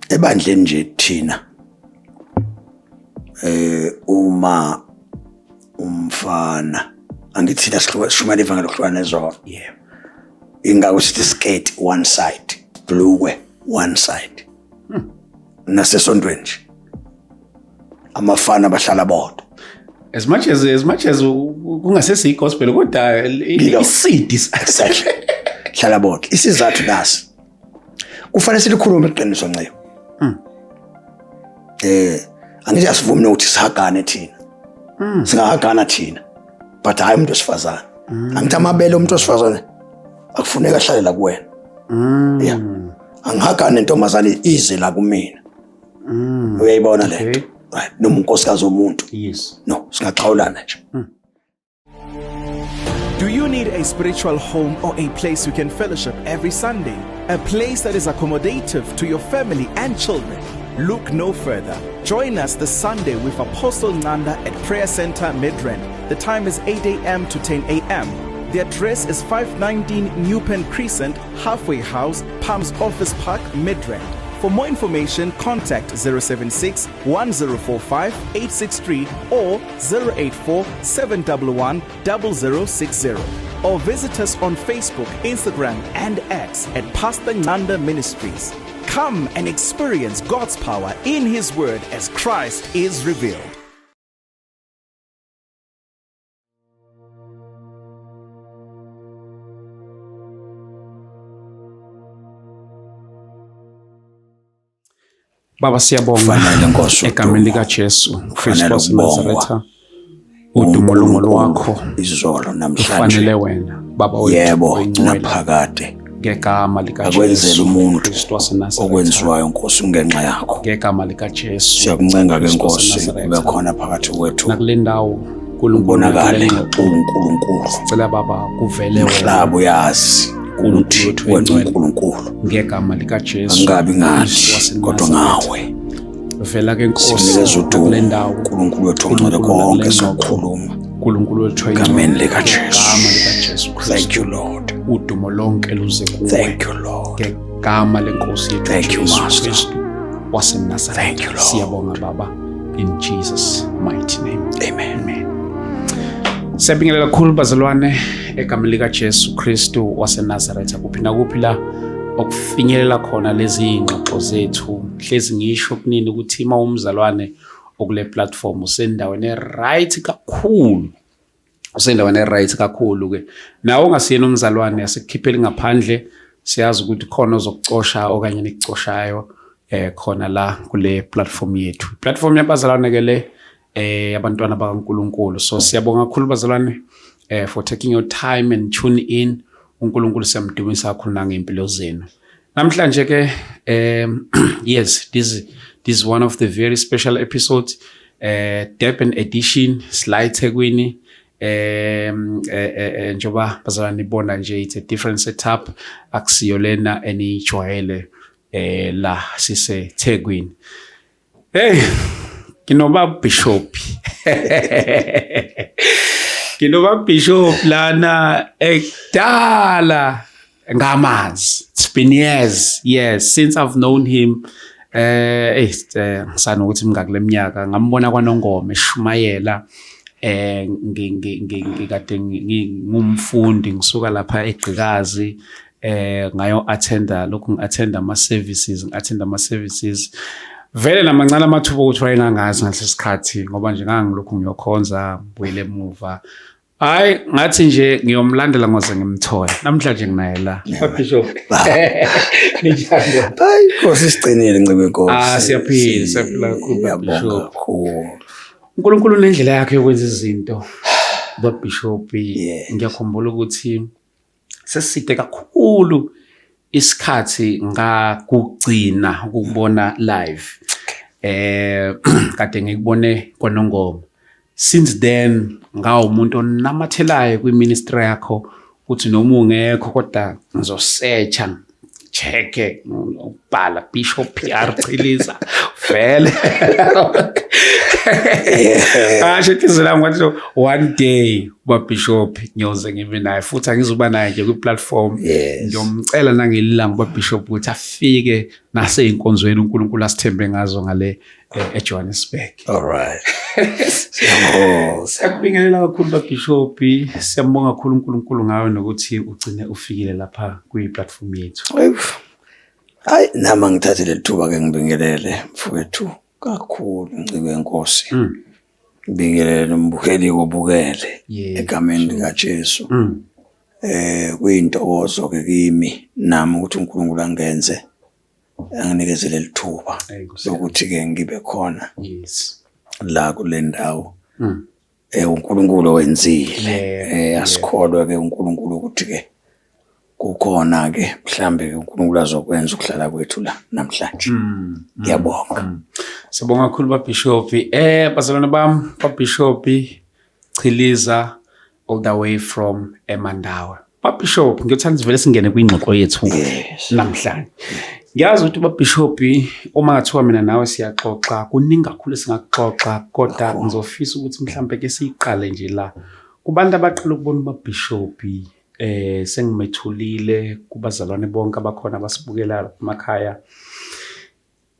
Ebandleni nje thina uma umfana angithina sihlushumana ivangeli lokuhlukana ezona ingako sithi skirt one side bhulukwe one side nasesontweni nje amafana bahlala bodwa as much as kungasesi gospel kodwa isidi exactly hlala bodwa isizathu nasi kufanele silikhulume iqiniso nceyo angithi asivumi nokuthi sihagane thina singahagana thina but hayi umuntu osifazana angithi amabele umuntu osifazana akufuneka ahlale la kuwena yeah angihagane intombazane ize la kumina uyayibona lento right noma unkosikazi womuntu yes no singaqhawulana nje. Do you need a spiritual home or a place you can fellowship every Sunday? A place that is accommodative to your family and children? Look no further. Join us this Sunday with Apostle Nanda at Prayer Center Midrand. The time is 8 a.m. to 10 a.m. The address is 519 New Pen Crescent, Halfway House, Palms Office Park, Midrand. For more information, contact 076 1045 863 or 084 711 0060. Or visit us on Facebook, Instagram, and X at Pastor Nanda Ministries. Come and experience God's power in His Word as Christ is revealed. Baba siyabonga Fanele Nkosi egameni lika Jesu Kristu Fanele waseNazaretha udumo lwakho izolo namhlanje ufanele wena Baba wethu yebo oyingcwele naphakade ngegama lika akwenzela Jesu umuntu Kristu waseNazaretha okwenziwayo Nkosi ungenxa yakho ngegama lika Jesu siyakuncenga ke Kristu Nkosi waseNazaretha. ube khona phakathi kwethu nakule ndawo ubonakale uNkulunkulu uNkulunkulu sicela Baba kuvele wena umhlaba uyazi ukuthi wethu wena oyingcwele. uNkulunkulu ngegama lika Jesu angabi Kristu ngathi waseNazaretha. kodwa ngawe vela ke Nkosi sinikeza udumo nakule ndawo uNkulunkulu wethu ongcwele konke sokukhuluma uNkulunkulu wethu oyingcwele. egameni lika Jesu. Ngegama lika Jesu Kristu. Thank you Lord. udumo lonke luze kuwe Thank you Lord. ngegama lenkosi yethu Thank you, Jesu Master. Kristu waseNazaretha. Thank you, Lord. Siyabonga Baba in Jesus mighty name. Amen. Siyabingelela kakhulu bazalwane egameni lika Jesu Kristu waseNazaretha. Kuphinda kuphi la okufinyelela khona lezi ingxoxo zethu. Hlezi ngisho kunini ukuthi ima umzalwane okule platform usendaweni right kakhulu. Usendaweni right kakhulu ke. Nawe ungasiyena umzalwane asekukhiphela ngaphandle siyazi ukuthi khona ozokucosha okanye nikucoshayo khona la kule platform yethu. Platform yabazalwane ke le abantwana bakaNkulunkulu. So siyabonga kakhulu bazalwane for taking your time and tune in. uNkulunkulu siyamdumisa kakhulu nangempilo zenu. Namhlanje ke yes, this is one of the very special episodes, Durban edition, Sly Tegwini. Njoba bazalwane ibona nje it's a different setup akusiyolena enijwayele la sise Tegwini. Hey, kinoba bishop. Kinoba bishop lana ekdala ngamazi. It's been years, yes, since I've known him. Sana ukuthi mngakule minyaka ngambona kwaNongoma eshumayela ngikade ngumfundi ngisuka lapha eGqikazi ngayo attenda lokhu ngiattenda ama services vele namancane amathuba ukuthi wayengangazi ngalesikhathi ngoba nje ngangilokhu ngiyokhonza buyele emuva. Hayi ngathi nje ngiyomlandela ngoze ngimthole namhlanje nginaye la Bishop. Nijalo. Hayi Nkosi sicinile ncebe Nkosi. Siyaphila kakhulu Bishop. uNkulunkulu unendlela yakhe yokwenza izinto. Bishop ngiyakhumbula ukuthi seside kakhulu isikhathi ngakugcina ukubona live. Kade ngikubone kwaNongoma. Since then ngawumuntu onamathelayo kwiministry yakho ukuthi noma ungekho kodwa ngizosearcha check-e ukubhala Bishop PR Chiliza vele asho ithi lami kwathi one day ubaBishop ngiyoze ngibe naye futhi angizuba naye nje kwi-platform ngiyomcela nangililanga ubaBishop ukuthi afike naseyinkonzweni uNkulunkulu asithembe ngazo ngale eJohannesburg. All right. Siyakubingelela kakhulu baBishop, siyambonga kakhulu uNkulunkulu ngawe nokuthi ugcine ufikile lapha kwi-platform yethu. Hayi nama ngithathe le thuba ke ngibingelele mfowethu kakhulu Ncike Nkosi. Ngibingelele nombukeli obukele egameni likaJesu. Kuyintokozo ke kimi nami ukuthi uNkulunkulu angenze anginikezele lithuba ukuthi ke ngibe khona la kule ndawo uNkulunkulu wenzile asikholwe ke uNkulunkulu ukuthi ke kukhona ke mhlambe ke uNkulunkulu azokwenza ukuhlala kwethu la namhlanje. Ngiyabonga. Sibonga kakhulu baBishop. Bazalwane bami, baBishop Chiliza all the way from eMandawe. baBishop ngiyothanda vele singene kwingxoxo yethu namhlanje. Ngiyazi ukuthi baBishop uma ngathiwa mina nawe siyaxoxa kuningi kakhulu singaxoxa kodwa ngizofisa ukuthi mhlambe ke siqale nje la kubantu abaqala ukubona baBishop sengimethulile kubazalwane bonke abakhona abasibukela emakhaya.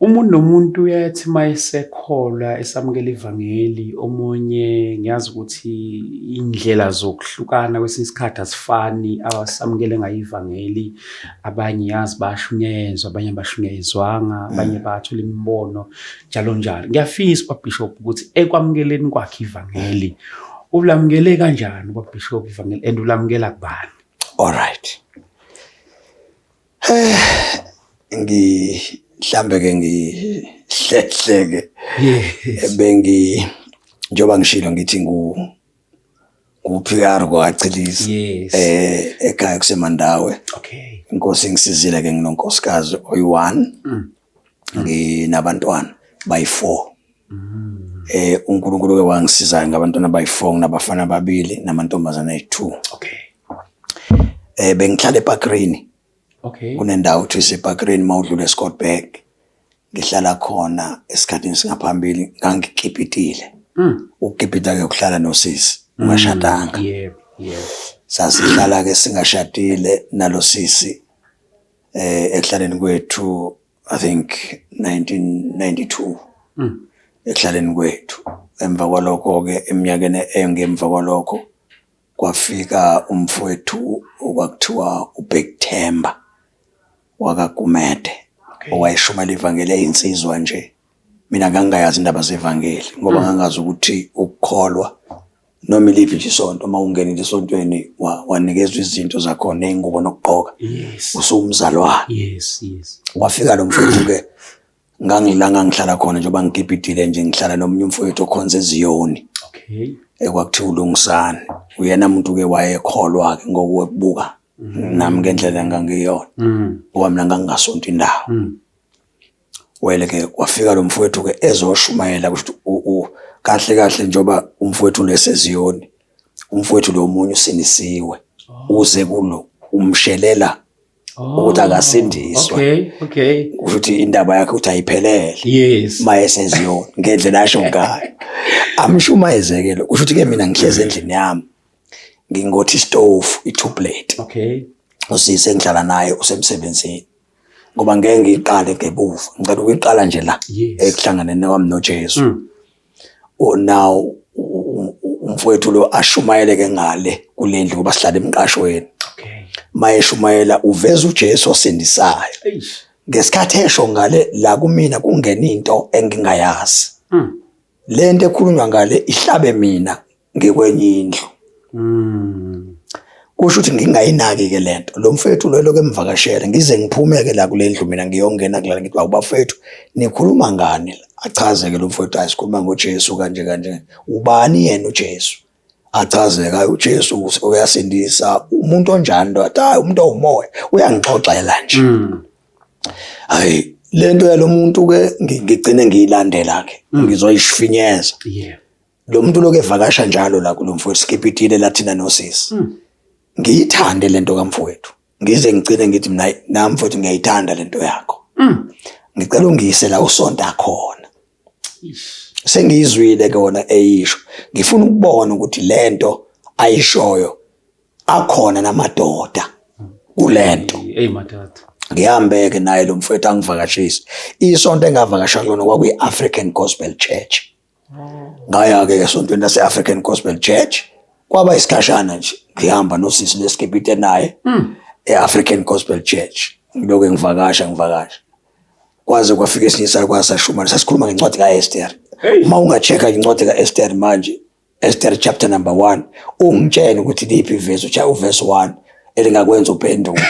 Umuntu nomuntu uyathi mayisekholwa esamukela ivangeli omunye ngiyazi ukuthi indlela zokuhlukana kwesinye isikhathi asifani abasamukele ngayivangeli abanye yazi bashunyezwa abanye bashunyezwanga abanye bathola imibono njalo njalo. Ngiyafisa baBishop ukuthi ekwamukeleni kwakhe ivangeli ulamukele kanjani baBishop ivangeli and ulamukela kubani? All right. Mhlambe ke ngihlehleke njoba ngishilo ngithi PR kwaChiliza ekhaya kuseMandawe. Inkosi ngisizile ke nginonkosikazi oyi1 nginabantwana bayi4. uNkulunkulu ke wangisiza ngabantwana bayi4 nabafana ababili namantombazana ayi2. Bengihlala ePakreni. Kunendawo ethi ePakreni mawudlula eScottburg. Ngihlala khona esikhathini singaphambili ngangikipitile. Ukukipita ke ukuhlala nosisi ungashadanga. Sasihlala ke singashadile nalo sisi ekuhlaleni kwethu I think 1992. Ekuhlaleni kwethu emva kwalokho ke eminyakeni engemva kwalokho kwafika umfowethu okwakuthiwa uBekthemba wakaGumede owayeshumela ivangeli eyinsizwa nje. Mina ngangayazi indaba zevangeli ngoba ngangazi ukuthi ukukholwa noma iliphi isonto uma ungenile esontweni wanikezwe izinto zakhona eingubo nokugqoka usumzalwane. Wafika lo mfowethu ke ngangilanga ngihlala khona njengoba ngigibhidile nje ngihlala nomunye umfowethu okhonza eZiyoni. Ekwakuthiwa uLungisane uyena umuntu ke wayekholwa ke ngokubuka nami ngendlela ngangiyona ngoba mina ngangingasonto indawo. Wele ke wafika lo mfowethu ke ezoshumayela ukuthi kahle njoba umfowethu leseziyoni umfowethu lo munye usinisiwe uze kulo umshelela ukuthi akasindiswe. Ukuthi indaba yakhe uthi ayiphelele mayeseziyoni ngendlela asho ngayo amshumayezekele ukuthi ke mina ngihleze endlini yami ngingothi stove i2 plate. Usise ngihlala naye usemsebenzini ngoba ngeke ngiqale ngebuva ngicela ukuyiqala nje la ekuhlangane nami noJesu. Now umfowethu lo ashumayele ke ngale kulendlu ngoba sihlala emqashweni. Mayeshumayela uveza uJesu osindisayo. Ngesikhathi esho ngale la kumina kungena into engingayazi. Lento ekhulunywa ngale ihlabe mina ngekwenye indlu. Kusho ukuthi ngingayinaki ke lento. Lo mfethu lo lokho emvakashela ngize ngiphumeke la kule ndlu mina ngiyongena kulana ngithi awubafethu nikhuluma ngani? Achaze ke lo mfethu ayisikhuluma ngoJesu kanje. Ubani yena uJesu? Achaze ka uJesu uyasindisa umuntu onjani ndo athi hayi umuntu owumoya uyangixoxela nje. Hayi lento yalomuntu ke ngigcine ngiyilandela ke ngizoyishifinyeza. Lo muntu lokho evakasha njalo la kulo mfowethu skipitile lathina nosisi. Ngiyithande lento kaMfowethu ngize ngicine ngithi mina nami futhi ngiyayithanda lento yakho. Ngicela ungiyise la usonta khona. Sengizwile ke wona eyisho. Ngifuna ukubona ukuthi lento ayishoyo akhona namadoda kulento. Hey madoda. Ngihambe ke naye lo mfowethu angivakashisa. Isonto engavakasha kulona kwakuyi African Gospel Church. Ngaya ke esontweni lase African Gospel Church. Kwaba isikhashana nje ngihamba nosisi lesikipite naye eAfrican Gospel Church. Ngiloko ngivakasha. Kwaze kwafika esinye isakwazi sashuma sasikhuluma ngencwadi kaEsther. Uma ungacheka incwadi kaEsther manje, Esther chapter number 1, ungitshela ukuthi liphi verse, uverse 1 elingakwenza uphenduke.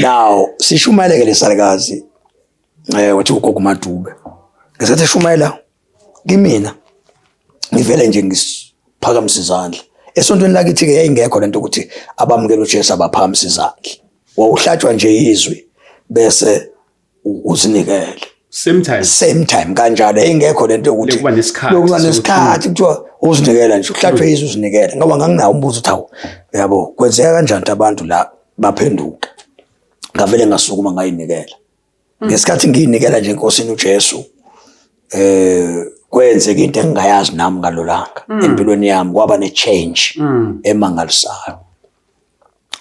Now sishumayele ke lesalikazi wathi ugogo Madube. Ngesathi shumayela kimina ngivele nje ngiphakamisa izandla. Esontweni lakithi ke yayingekho lento ukuthi abamukela uJesu abaphamisa izandla. Wawuhlatshwa nje izwi bese uzinikele. Same time kanjalo ingekho lento ukuthi kuba nesikhathi kuthiwa uzinikela nje uhlatshwe izwi uzinikele ngoba nganginawo umbuzo uthi hawo yabo kwenzeka kanjani abantu la baphenduka. Ngavele ngasukuma ngayinikela. Ngesikhathi ngiyinikela nje enkosini uJesu kwenzeka into engingayazi nami ngalolanga empilweni yami kwaba ne change emangalisayo.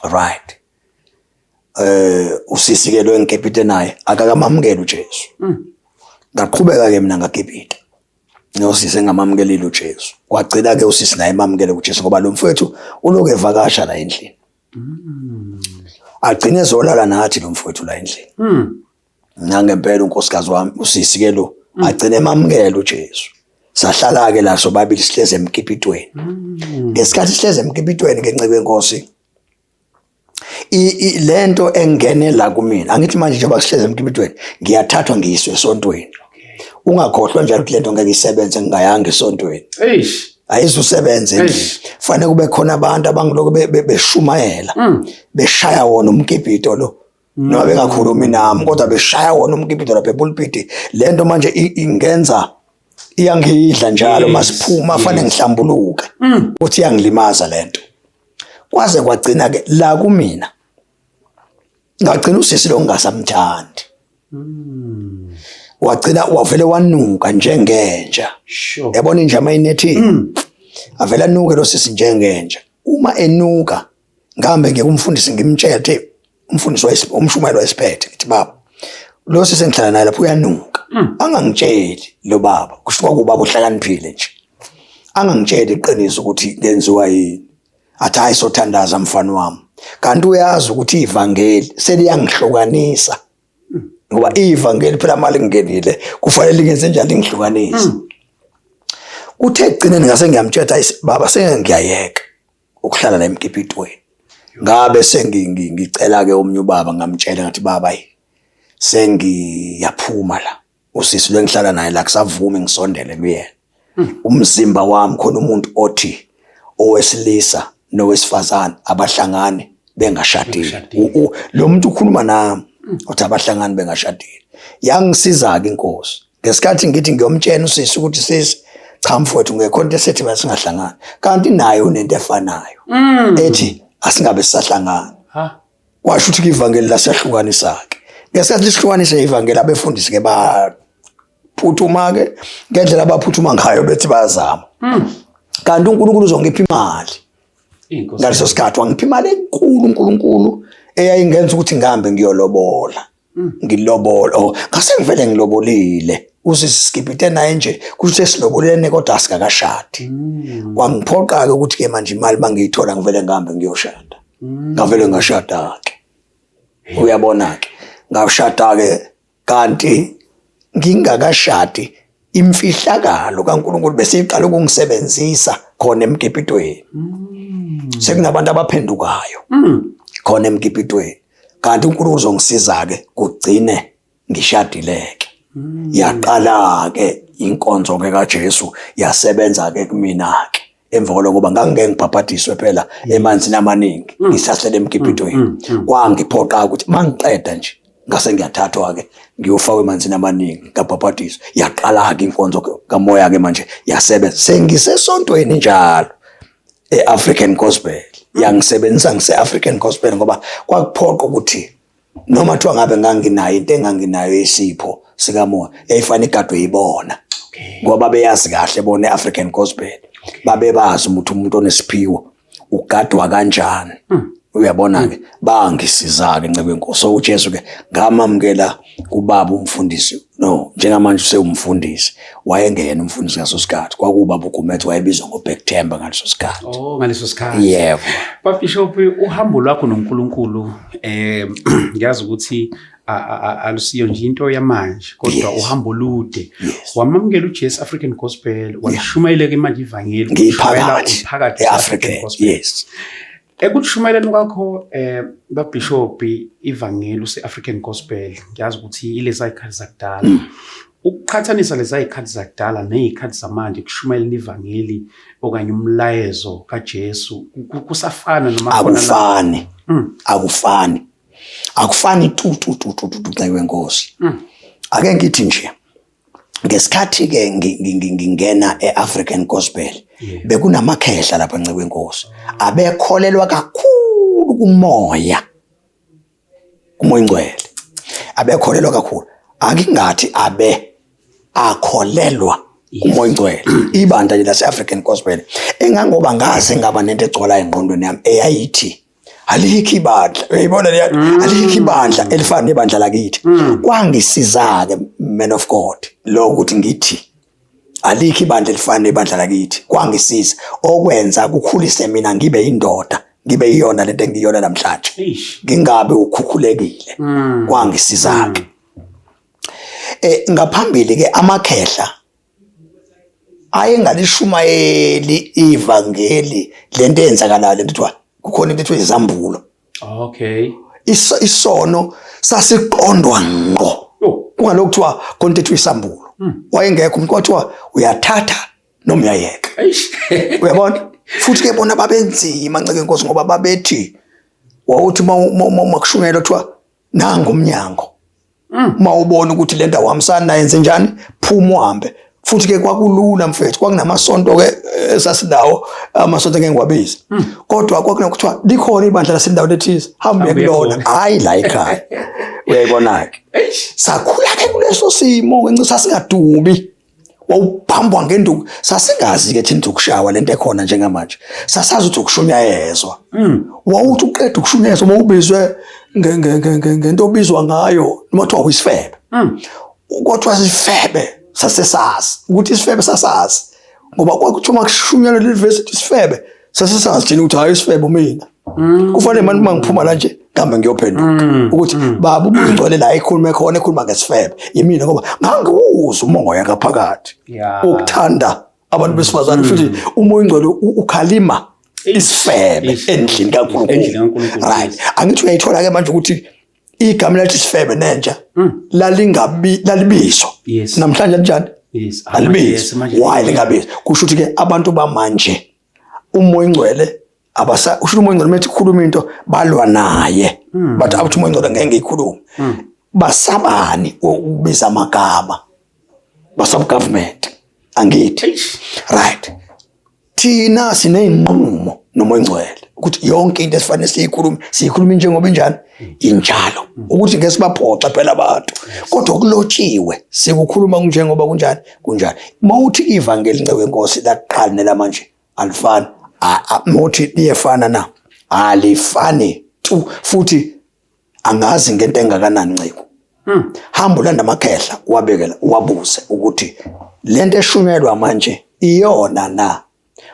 Right. Usisi ke lo engikepite naye akakamamukela uJesu. Ngaqhubeka ke mina ngakepita. Nosisi engamamkelile uJesu. Kwagcina ke usisi naye emamukele uJesu ngoba lo mfowethu uloke evakasha la endlini. Agcine ezolala nathi lo mfowethu la endlini. Ngangempela unkosikazi wami usisi ke lo agcine emamukela uJesu. Sahlala ke la sobabili sihleze emkipitweni. Ngesikhathi sihleze emkipitweni ngencebe yenkosi lento engene la kumina angithi manje njengoba sihleze emkipitweni ngiyathathwa ngiyiswe esontweni. Ungakhohlwa njalo ukuthi lento ngeke isebenze ngingayanga esontweni. Ayizusebenze nje. Fanele kube khona abantu abangiloko beshumayela beshaya wona umkipito lo. Noma bengakhulumi nami kodwa beshaya wona umkipito lapha epulpiti. Lento manje ingenza iyangidla njalo masiphuma fanele ngihlambuluke. Uthi iyangilimaza lento. Kwaze kwagcina ke la kumina ngagcina usisi lo ngingasamthandi. Wagcina wavele wanuka njengenja. Yabona nje amayinethi avela anuke lo sisi njengenja. Uma enuka ngihambe ngikumfundisi ngimtshele umfundisi umshumayelo wesiphethe ngithi baba lo sisi engihlala naye lapho uyanuka. Angangitsheli lo baba kusho ubaba uhlakaniphile nje. Angangitsheli iqiniso ukuthi lenziwa yini. Athi hayi sothandaza mfana wami. Kanti uyazi ukuthi ivangeli seliyangihlukanisa. Ngoba ivangeli phela mali ngingenile kufanele ngenze njalo ngihlukanise. Uthe egcineni ngase ngiyamtshela baba sengiyayeka ukuhlala la emkipitweni. Ngabe sengicela ke omnye ubaba ngamtshela ngathi baba sengiyaphuma la. Usisi lo ngihlala naye la kusavuma ngisondele kuyena. Umzimba wami khona umuntu othi owesilisa nowesifazane abahlangane bengashadile. Lo muntu ukhuluma nami uthi abahlangane bengashadile. Yangisiza ke inkosi. Ngesikhathi ngithi ngiyomtshela usisi ukuthi sisi cha mfowethu ngekhonto esethi basingahlangana. Kanti naye unento efanayo. Ethi asingabe sisahlangana. Kwasho ukuthi ivangeli lasehlukanisa ke. Ngesikhathi lisihlukanise ivangeli abefundisi ke baphuthuma ke ngendlela abaphuthuma ngayo bethi bayazama. Kanti uNkulunkulu uzongipha imali. Ngaleso sikhathi wangipha imali enkulu eyayingenza ukuthi ngihambe ngiyolobola. Ngilobola. Ngase ngivele ngilobolile. Usisikipite naye nje kusho esilobolene kodwa asikakashadi. Kwangiphoqa ke ukuthi ke manje imali bangiyithola ngivele ngihambe ngiyoshada. Ngavele ngashada ke. Uyabona ke. Ngashada ke kanti ngingakashadi imfihlakalo kaNkulunkulu bese iqala ukungisebenzisa khona emkipitweni. Sekunabantu abaphendukayo khona emkipitweni. Kanti uNkulunkulu uzongisiza ke kugcine ngishadileke. Yaqala ke inkonzo ke kaJesu yasebenza ke kumina ke. Emva kokuba ngangeke ngibhabhadiswe phela emanzini amaningi ngisasele emkipitweni. Kwangiphoqa ukuthi mangiqeda nje ngase ngiyathathwa ke ngiyofakwa emanzini amaningi ngabhabhadiswa. Yaqala ke inkonzo kamoya ke manje yasebenza. Sengisesontweni njalo eAfrican Gospel yangisebenzisa ngise-African Gospel ngoba kwakuphoqa ukuthi noma kuthiwa ngabe nganginayo into enganginayo yesipho sikamoya yayifana igadwe yibona ngoba beyazi kahle bona i-African Gospel babebazi ukuthi umuntu onesiphiwo ugadwa kanjani. Uyabona-ke bangisiza-ke ncebe Nkosi. So uJesu-ke ngamamukela kubaba umfundisi, no njengamanje usewumfundisi, wayengena umfundisi ngaso sikhathi, kwakubaba uGumethe wayebizwa ngoBhekthemba ngaleso sikhathi. Ngaleso sikhathi. Yebo. Bishop, uhambo lwakho noNkulunkulu ngiyazi ukuthi alusiyo nje into yamanje kodwa uhambo olude. Wamamukela uJesu African Gospel, walishumayela manje ivangeli ngiphakathi e-African Gospel. Yes. Ekutshumayeleni kwakho baBishop ivangeli use-African Gospel, ngiyazi ukuthi ilezi ayikhathi zakudala. Ukuqhathanisa lezi ayikhathi zakudala nezikhathi zamanje kushumayeleni ivangeli okanye umlayezo kaJesu kusafana noma khona akufani tu ncebe Nkosi. Ake ngithi nje ngesikhathi ke ngingena e-African Gospel bekunamakhehla lapha ncebe Nkosi abekholelwa kakhulu kumoya ingcwele, abekholelwa kakhulu, akingathi akholelwa kumoya ingcwele. Ibandla lase-African Gospel engangoba ngaze ngaba nento egcwala engqondweni yami eyayithi alikho ibandla, uyayibona leyo, alikho ibandla elifana nebandla lakithi. Kwangisiza-ke man of God lo ukuthi ngithi alikho ibandla elifana nebandla lakithi, kwangisiza okwenza kukhulise mina ngibe indoda, ngibe iyona lento engiyona namhlanje, ngingabe ukhukhulekile. Kwangisiza-ke ngaphambili ke amakhehla ayenganishumayeli ivangeli lento eyenzakalayo lento kuthiwa kukhona into ethiwa izambulo. Isono sasiqondwa ngqo. Kungalokho kuthiwa khona into ethiwa isambulo. Wayengekho umuntu kwathiwa uyathatha noma uyayeka. Uyabona? Futhi ke bona babenzima nceke Nkosi ngoba babethi wawuthi makushungela kuthiwa nanga umnyango. Mawubona ukuthi lento awuhambisani naye yenze njani, phuma uhambe. Futhi ke kwakulula mfethu, kwakunamasonto ke esasinawo, amasonto ngengiwabizi. Kodwa kwakunokuthiwa likhona ibandla lasendawo lethize, hambe kulona, hayi la ekhaya. Uyayibona-ke. Sakhula ke kuleso simo ngenxa sasingadubi. Wawubhambwa ngenduku, sasingazi ke thina ukushawa lento ekhona njengamanje. Sasazi ukuthi ukushunyayezwa. Wawuthi uqeda ukushunyayezwa mawubizwe ngento obizwa ngayo noma kuthiwa uyisifebe. Kodwa isifebe sasesazi ukuthi isifebe sasazi ngoba kwakuthiwa makushunyelwa le university isifebe sasesazi thina ukuthi hayi isifebe mina kufanele manje mangiphuma la nje ngihambe ngiyophenduka ukuthi baba ubungcwele la ekhuluma ngesifebe yimina ngoba ngangiwuza umoya ngaphakathi ukuthanda abantu besifazane futhi umoya ingcwele ukhalima isifebe endlini kaNkulunkulu. Right, angithi uyayithola ke manje ukuthi igama lathi isifebe nenja lalibizwa namhlanje njani alibizwa. Why lingabizwa? Kusho ukuthi ke abantu bamanje umoya ingcwele usho umoya ingcwele methi ikhuluma into balwa naye, but abuthi umoya ingcwele ngeke ikhulume. Basabani ukubiza amagama, basab government angithi. Right, thina sineyinqumo nomoya ingcwele ukuthi yonke into esifanele siyikhuluma njengoba injani injalo, ukuthi ngeke sibaphoxa phela abantu, kodwa okulotshiwe sikukhuluma njengoba kunjani mawuthi ivangeli nceke Nkosi laqala nelamanje alifani, mawuthi liyefana na alifani tu, futhi angazi ngento engakanani nceke. Hamba ulanda amakhehla wabekela wabuze ukuthi lento eshunyelwa manje iyona na.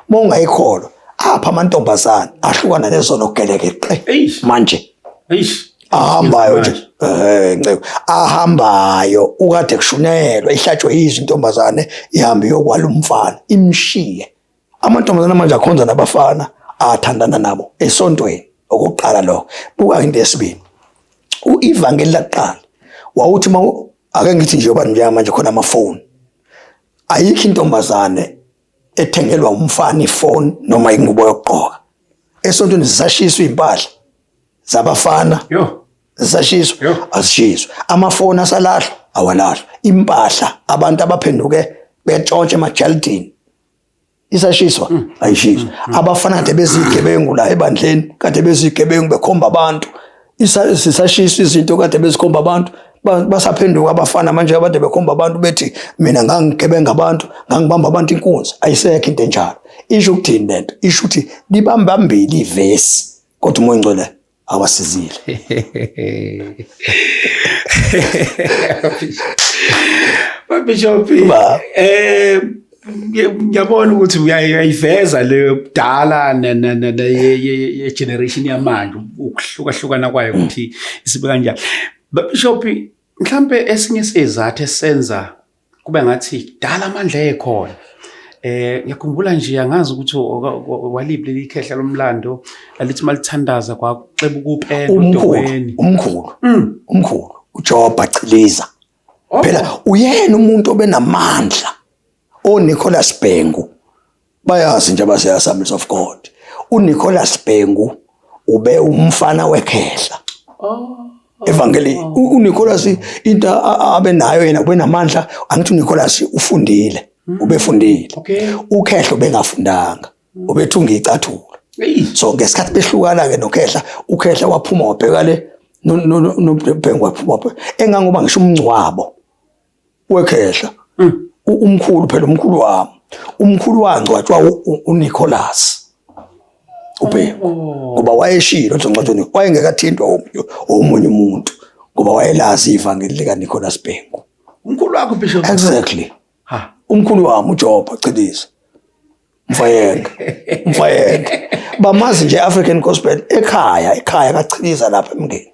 Mongayikholwa apha amantombazana ahlukana lezono gelekeqe manje ahambayo nje nceke ahambayo ukade kushunyelwa ihlatshwe izintombazane ihambe yokwala umfana imshiye. Amantombazana manje akhonza nabafana athandana nabo esontweni okuqala lo. Buka into yesibili uivangeli laqala wawuthi ake ngithi nje yoba njengamanje khona amafoni, ayikho intombazane ethengelwa umfana ifoni noma ingubo yokugqoka. Esontweni zisashiswa impahla zabafana, zisashiswa azishiswa, amafoni asalahlwa awalahlwa, impahla abantu abaphenduke betshontshe emajaldini isashiswa ayishiswa abafana kade bezigebengu la ebandleni kade bezigebengu bekhomba abantu sisashiswa izinto kade bezikhomba abantu basaphenduka abafana manje abade bekhomba abantu bethi mina ngangigebenga abantu ngangibamba abantu inkunzi ayisekho into enjalo isho ukuthini lento isho ukuthi libambambili ivesi kodwa umoya ngcwele awasizile. Bishop ngiyabona ukuthi uyayiveza le kudala ye generation yamanje ukuhlukahlukana kwayo ukuthi isibe kanjani. Bishop mhlambe esinye sezathu esenza kube ngathi dala amandla ekhona. Ngiyakhumbula nje angazi ukuthi waliphi leli khehla lomlando alithi malithandaza kwakuceba ukupenda uDokweni umkhulu uJob Chiliza phela uyena umuntu obenamandla oNicholas Bhengu bayazi nje abase Assemblies of God uNicholas Bhengu ube umfana wekhehla evangeli uNicholas into abenayo yena ubenamandla angithi uNicholas ufundile ubefundile ukhehla ubengafundanga ubethunga icathulo so ngesikhathi behlukana ke nokhehla ukhehla waphuma wabheka le noBhengu waphuma engangoba ngisho umncwabo wekhehla umkhulu phela umkhulu wangcwatshwa uNicholas uBhengu ngoba wayeshilo encwajeni wayengekathintwa omunye umuntu ngoba wayelazi ivangeli lika Nicholas Bhengu umkhulu wakho Bishop exactly umkhulu wami uJob Chiliza mfayenge bamazi nje African gospel ekhaya kaChiliza lapha emngeni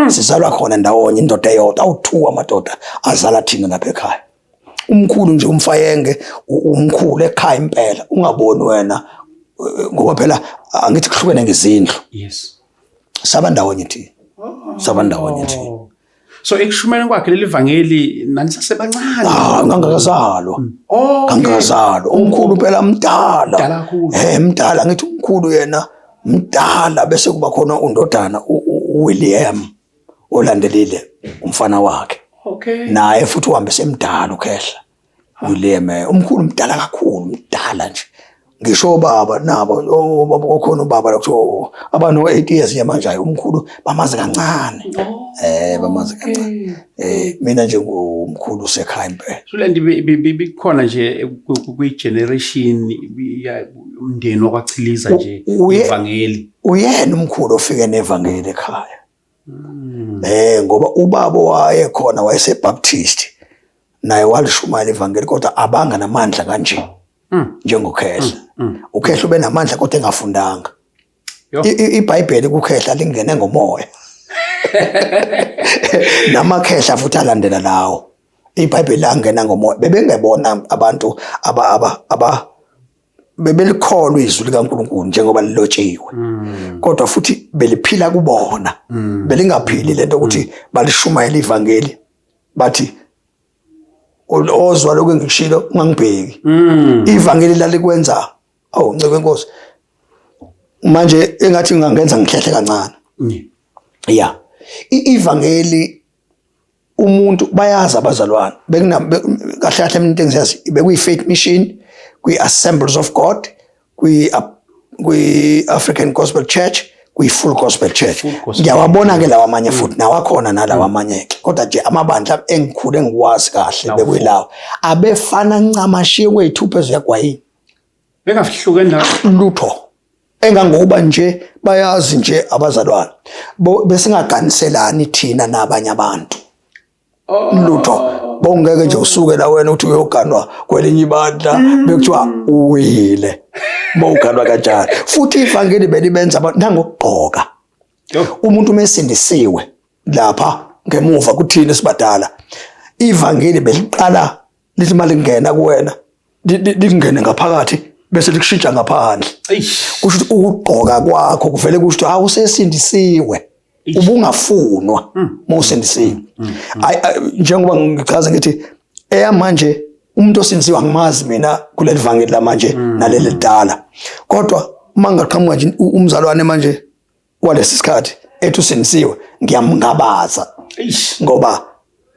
sizalwa khona ndawonye indoda eyodwa awu2 amadoda azala thina lapha ekhaya umkhulu nje umfayenge umkhulu ekhaya impela ungaboni wena ngoba phela angithi kuhlukene ngezindlu saba ndawonye thina so ekushumeni kwakhe leli vangeli nanisasebancane ngangazalwa umkhulu phela mdala mdala ngithi umkhulu yena mdala bese kuba khona undodana uWilliam olandelile umfana wakhe naye futhi uhambe semdala ukhehla William umkhulu mdala kakhulu mdala nje ngisho baba nabo baba khona ubaba lokho abano 8 years yamanje umkhulu bamazi kancane bamazi kancane mina nje ngumkhulu sekhaya impela Sulendi bikhona nje kwi generation umndeni wakwaChiliza nje ivangeli uyena umkhulu ofike nevangeli ekhaya ngoba ubaba waye khona wayesebaptist naye walishumayela ivangeli kodwa abanga namandla kanje njengokhehla ukhehla ubenamandla kodwa engafundanga iBhayibheli kukhehla lingene ngomoya namakhehla futhi alandela lawo iBhayibheli angena ngomoya bebengebona abantu bebelikholwa izwi likaNkulunkulu njengoba lilotshiwe kodwa futhi beliphila kubona belingaphili lento ukuthi balishumayela ivangeli bathi ozwa lokho engikushilo ungangibheki ivangeli lalikwenza nceke Nkosi manje engathi ngingangenza ngikhehle kancane ivangeli umuntu bayazi abazalwane kahle kahle into engiyazi bekuyi faith mission kwi Assemblies of God kwi African Gospel Church kwi Full Gospel Church ngiyawabona ke lawa amanye futhi nawakhona nalawa amanye ke kodwa nje amabandla engikhule ngikwazi kahle bekuyilawo abefana ncamashiye kwethu phezulu yagwayini bengafihlukene lutho engangoba nje bayazi nje abazalwane besingaganiselani thina nabanye abantu lutho bongeke nje usuke la wena uthi uyoganwa kwelinye ibandla bekuthiwa uwile bowuganwa kanjani futhi ivangeli belibenza abantu nangokugqoka umuntu mesindisiwe lapha ngemuva kuthina sibadala ivangeli beliqala lithi mali ngena kuwena lingene ngaphakathi bese likushintsha ngaphandle kusho ukuthi ukugqoka kwakho kuvele kusho ukuthi awusesindisiwe ubungafunwa mawusindisiwe njengoba ngichaza ngithi manje umuntu osindisiwe angimazi mina kuleli vangeli manje naleli lidala kodwa mangaqhamuka nje umzalwane manje walesi sikhathi ethi usindisiwe ngiyamngabaza ngoba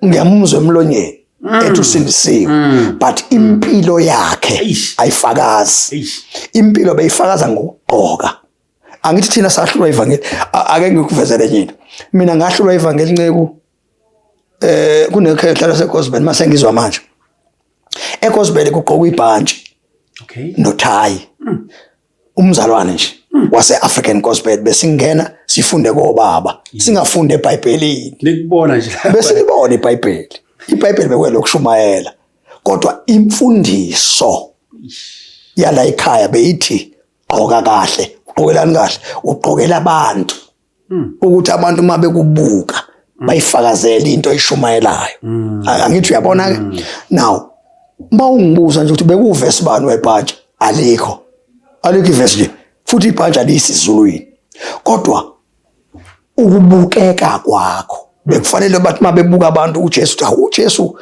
ngiyamuzwa emlonyeni ethi usindisiwe but impilo yakhe ayifakazi. Impilo beyifakaza ngokugqoka. Angithi thina sahlulwa ivangeli, ake ngikuvezele into. Mina ngahlulwa ivangeli Nceku kunekhehla laseGospel mase ngizwa manje. EGospel kuqokwa ibhantshi. Okay. Nothayi. Umzalwane nje wase African Gospel besingena sifunde kobaba, singafunde eBhayibhelini. Nikubona nje Bese libona iBhayibheli. iBhayibheli bekwelokushumayela. Kodwa imfundiso yala ekhaya beyithi gqoka kahle, ugqokelani kahle, ugqokela abantu. Ukuthi abantu mabe kubuka bayifakazela into eshumayelayo. Angithi uyabona ke? Now mawungibuza nje ukuthi bekuvesi bani webhantshi alikho. Alikho ivesi nje. Futhi ibhantshi alisizulwini. Kodwa ukubukeka kwakho bekufanele bathi mabebuka abantu uJesu uthi uJesu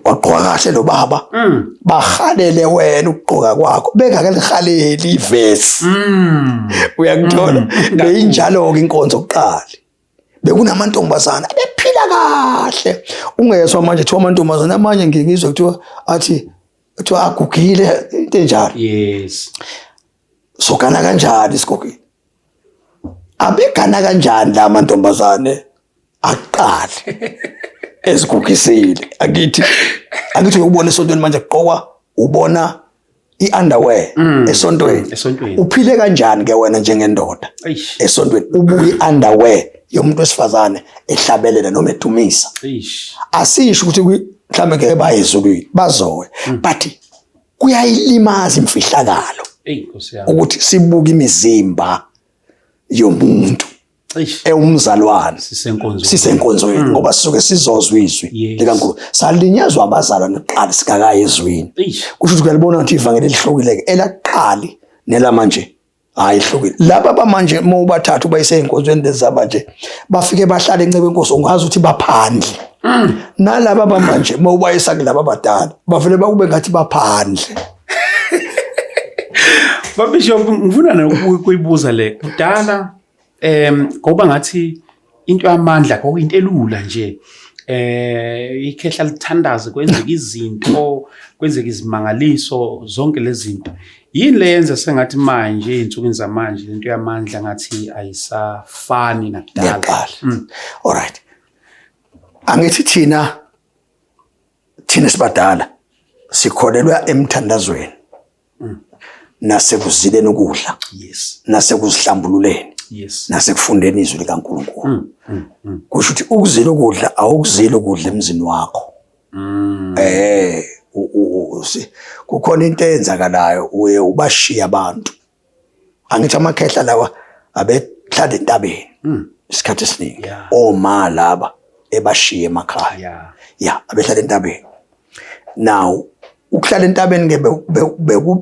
wagqoka kahle lo baba. Bahalele wena ukugqoka kwakho bengakalihaleli ivesi. Uyakuthola beyinjalo ke inkonzo oqala. Bekunamantombazana bephila kahle. Ungezwa manje thiwa amantombazana amanye ngingizwe kuthiwa athi agugile into enjalo. Yes. So kana kanjani isigogile? Abegana kanjani la mantombazane aqale ezigugisile? Akithi ubona esontweni manje kuqokwa ubona iunderwear esontweni. Uphile kanjani ke wena njengendoda esontweni ubuye iunderwear yomuntu wesifazane ehlabelela noma edumisa? Asisho ukuthi mhlambe ngeke bayezulwini bazowe but kuyayilimaza imfihlakalo ukuthi sibuke imizimba yomuntu umzalwane sisenkonzweni ngoba sisuke sizozwa izwi likaNkulunkulu. Salinyazwa abazalwane kuqala sikakayi ezwini. Kusho ukuthi uyalibona ukuthi ivangeli lihlukile elaqali nelamanje hayi hlukile. Laba bamanje mawubathatha ubayise enkonzweni lezaba nje bafike bahlala encebe enkosi ungazi ukuthi baphandle. Nalaba bamanje mawubayisa kulaba abadala bavele bakube ngathi baphandle. Babishop ngifuna nokuyibuza le kudala ngoba ngathi into yamandla kwakuyinto elula nje ikhehla lithandaze kwenzeka izinto kwenzeka izimangaliso zonke lezi zinto yini leyenza sengathi manje einsukwini zamanje lento yamandla ngathi ayisafani nakudala. Alright, angithi thina sibadala sikholelwa emthandazweni nasekuzileni ukudla. Yes. Nasekuzhlambululeni. Yes. Nasekufundeni izwi likaNkulunkulu. Kusho ukuthi ukuzila ukudla awukuzila ukudla emzini wakho. Kukhona into eyenzakalayo uye ubashiya abantu. Angithi amakhehla lawa abehlala entabeni isikhathi esiningi. Oma laba ebashiya emakhaya. Abehlala entabeni. Now ukuhlala entabeni ke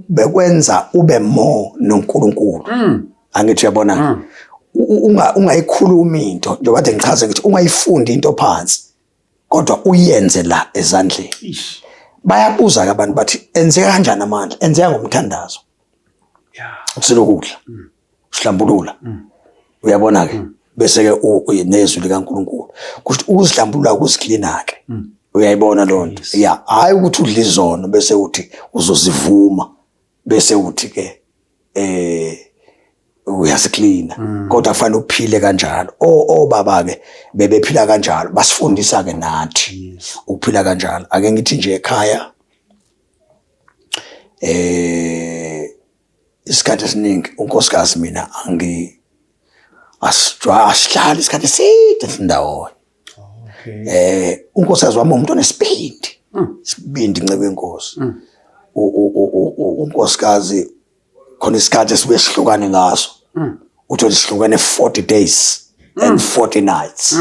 bekwenza ube more noNkulunkulu. Angithi uyabona ungayikhuluma into njengoba kade ngichaze ngithi ungayifundi into phansi kodwa uyenze la ezandleni. Bayabuza ke abantu bathi enze kanjani amandla? Enzeka ngomthandazo. Ukusela ukudla. Uhlambulula. Uyabona ke bese ke nezwi likaNkulunkulu. Kusho ukuzihlambulula ukuziklina ke. Uyayibona lonto. Hayi ukuthi udla izono bese uthi uzozivuma bese uthi ke uyasiklina kodwa kufanele uphile kanjalo. Baba ke bebephila kanjalo basifundisa ke nathi ukuphila kanjalo. Ake ngithi nje ekhaya isikhathi esiningi unkosikazi mina asihlala isikhathi eside sindawonye. Unkosikazi wami umuntu onesibindi. Isibindi Ncebe enkosi. Unkosikazi khona isikhathi esibe sihlukane ngaso. Uthola sihlukane 40 days and 40 nights.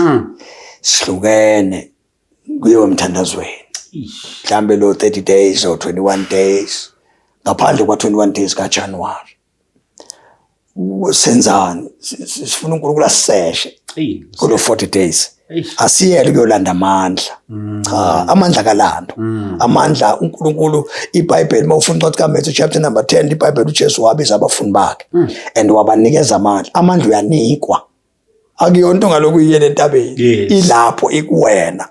Sihlukene kuyo emthandazweni. Mhlambe lo 30 days or 21 days. Ngaphandle kwa 21 days kaJanuary. Senzani sifuna uNkulunkulu aseshe kulo 40 days. Asiyele kuyolanda amandla. Amandla kalando. Amandla uNkulunkulu iBhayibheli mawufuna incwadi kaMatthew chapter number 10 iBhayibheli uJesu wabiza abafundi bakhe and wabanikeza amandla. Amandla uyanikwa. akuyonto ngaloku uyele entabeni Yes. ilapho ikuwena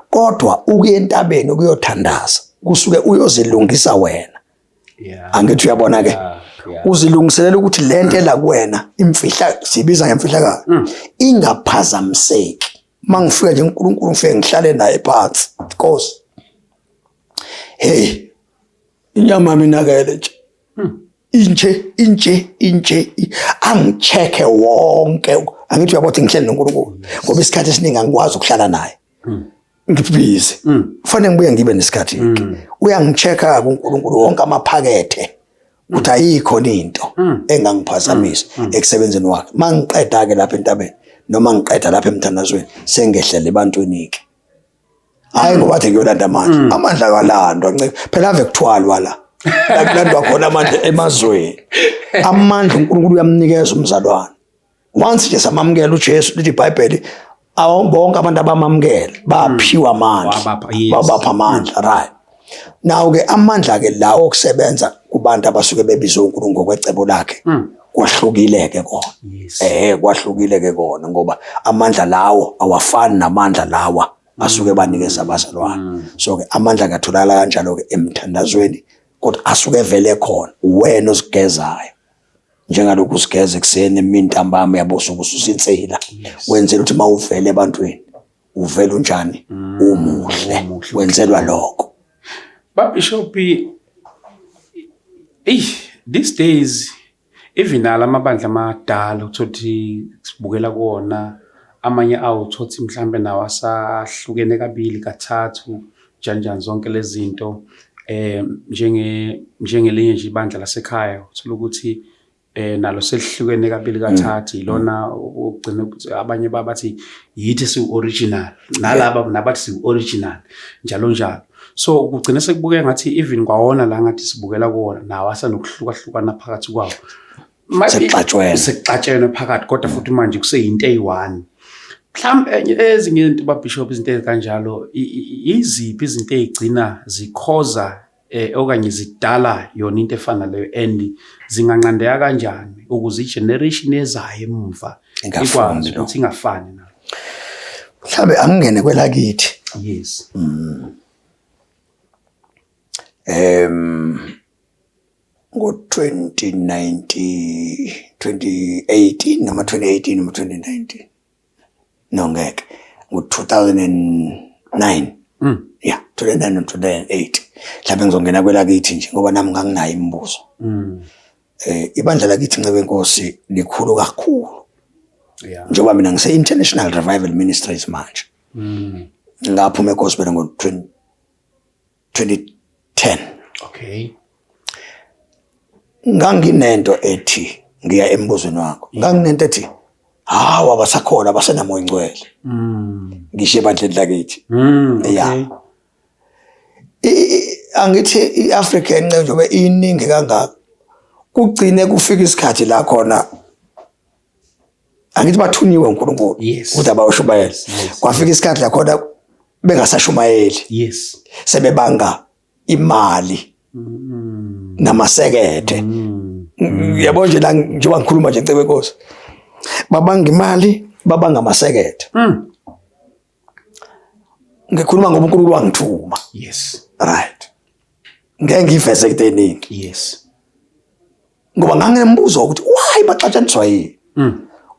kodwa ukuye entabeni ukuyothandaza kusuke uyozilungisa wena Yeah. angithi uyabona ke Yeah. uzilungiselela ukuthi lento ela kuwena imfihla sibiza ngemfihlakalo ingaphazamiseki mangifika nje uNkulunkulu ngifike ngihlale naye phansi Nkosi hey inyama mina kele nje inje angicheke wonke angithi uyabona ngihlele noNkulunkulu ngoba isikhathi esiningi angikwazi ukuhlala naye ngibhizi kufanele ngibuye ngibe nesikhathi uyangicheka kuNkulunkulu wonke amaphakethe ukuthi ayikho into engangiphazamisa ekusebenzeni wakhe mangiqeda ke lapha entabeni noma ngiqeda lapha emthandazweni sengehlele ebantwini ke hayi ngoba athi kuyolanda amandla akalandwa phela ave kuthwalwa la kulandwa khona amandla emazweni amandla uNkulunkulu uyamnikeza umzalwane once nje samamukela uJesu lithi iBhayibheli bonke abantu abamamukela baphiwa amandla babapha amandla right now ke amandla ke lawo okusebenza kubantu abasuke bebizwe uNkulunkulu ngokwecebo lakhe kwahlukile ke kona kwahlukile ke kona ngoba amandla lawo awafani namandla lawa asuke banikeza abazalwane so ke amandla katholakala kanjalo ke emthandazweni kodwa asuke vele khona wena usigezayo njengalokhu usigeze kuseni emini ntambama yabosuku ususinsela wenzela ukuthi mawuvele ebantwini uvela unjani umuhle wenzelwa lokho Bishop these days even alamabandla amadala uthothi sibukela kuona amanye awuthothi mhlambe nawo asahlukene kabili kathathu njani zonke lezi zinto njengelinye nje ibandla lasekhaya uthola ukuthi nalo selihlukene kabili kathathu ilona ugcina ukuthi abanye babathi yithi si original nalaba nabathi si original njalo so kugcina sekubuke ngathi even kwawona la ngathi sibukela kuona nawo asanokuhlukahlukana phakathi kwawo sekuxatshene phakathi kodwa futhi manje kuseyinto eyi1 mhlawumbe ezinye izinto babishop izinto ezikanjalo iziphi izinto ezigcina zikhoza okanye zidala yona into efana leyo and zinganqandeka kanjani ukuze igeneration ezayo emva ikwazi ukuthi ingafani nayo mhlambe angene kwelakithi yes ngo-2019 2018 noma 2018 noma 2019 no ngeke ngo-2009 yeah 2009 no 2008 mhlawumbe ngizongena kwelakithi nje ngoba nami nganginayo imibuzo ibandla lakithi Ncebe Nkosi likhulu kakhulu njengoba mina ngise International Revival Ministries manje ngaphuma eGospel ngo-2010 okay nganginento ethi ngiya embuzweni wakho nganginento ethi hawa basakhona abasenamoya ingcwele ngisho ebandleni lakithi yeah angithi iAfrican njengoba iningi kangaka kugcine kufika isikhathi la khona angithi bathunyiwe uNkulunkulu ukuthi abawushumayela kwafika isikhathi la khona bengasashumayeli sebebanga imali namasekethe yabo nje la njengoba ngikhuluma nje Ncebe Nkosi babanga imali babanga amasekethe ngikhuluma ngoba uNkulunkulu wangithuma right ngeke ngiveze kuteningi ngoba nganginembuzo ukuthi why baxatshaniswa yini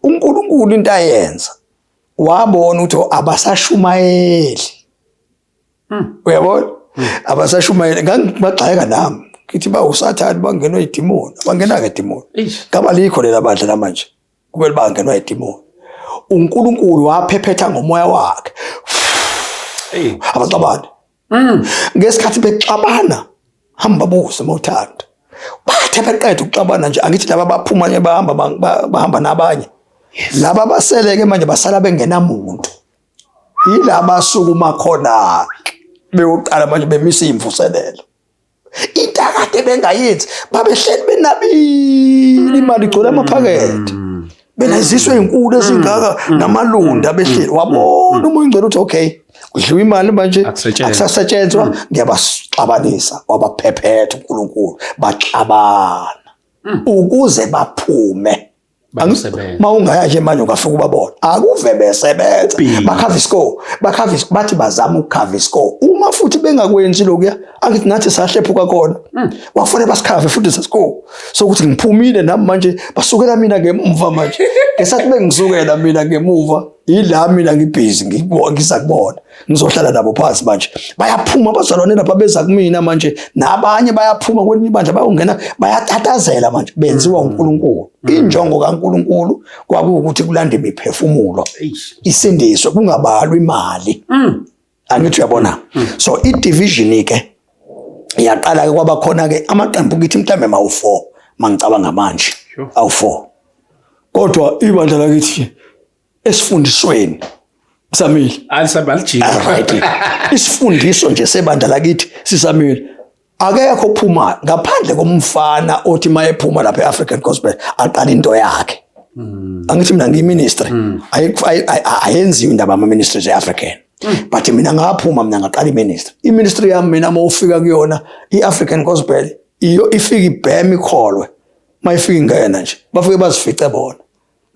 uNkulunkulu into ayenza wabona ukuthi abasashumayeli uyabona abasashumayeli ngangibagxeka nami ngithi ba usathani bangenwa idimoni bangena ke idimoni ngaba likho lela bandla lamanje kumele bangenwa idimoni uNkulunkulu waphephetha ngomoya wakhe abaxabana ngesikhathi bexabana hamba buze mawuthanda bathe beqeda ukuxabana nje angithi laba baphuma nje bahamba nabanye laba baseleke manje basala bengenamuntu yilaba sukuma khona beyoqala manje bemisa imvuselelo intakade bengayenzi babehleli benabili imali igcwele amaphakethe benaziswe inkulu ezingaka namalunda behleli wabona umoya ingcwele uthi okay kudliwa imali manje akusasetshenzwa ngiyabaxabanisa wabaphephetha uNkulunkulu baxabana ukuze baphume Mawungaya nje manje ungafika ubabona akuve besebenza bakhava iscore bathi bazama ukukhava iscore uma futhi bengakwenzi lokuya angithi nathi sahlephuka khona kwafanele basikhave futhi sescore sokuthi ngiphumile nami manje basukela mina ngemva manje ngesathi bengisukela mina ngemuva ila mina ngibhizi ngizakubona ngizohlala nabo phansi manje bayaphuma abazalwane lapha beza kumina manje nabanye bayaphuma kwelinye ibandla bayongena bayatatazela manje benziwa uNkulunkulu injongo kaNkulunkulu kwakuwukuthi kulande imiphefumulo isindiso kungabalwa imali angithi uyabona so i-division ke iyaqala ke kwaba khona ke amaqembu kithi mhlambe mawu4 mangicabanga manje awu4 kodwa ibandla lakithi esifundisweni Samile alisabalijika right isifundiso nje sebandla lakithi sisamile akekho ophuma ngaphandle komfana othi mayephuma lapha eAfrican Gospel aqala into yakhe angithi mina ngiyiministry ayenziwe indaba ama ministries eAfrican but mina ngaphuma mina ngaqala iministry yami mina mawufika kuyona iAfrican Gospel iyo ifika ibhema ikholwe mayifika ingena nje bafike bazifice bona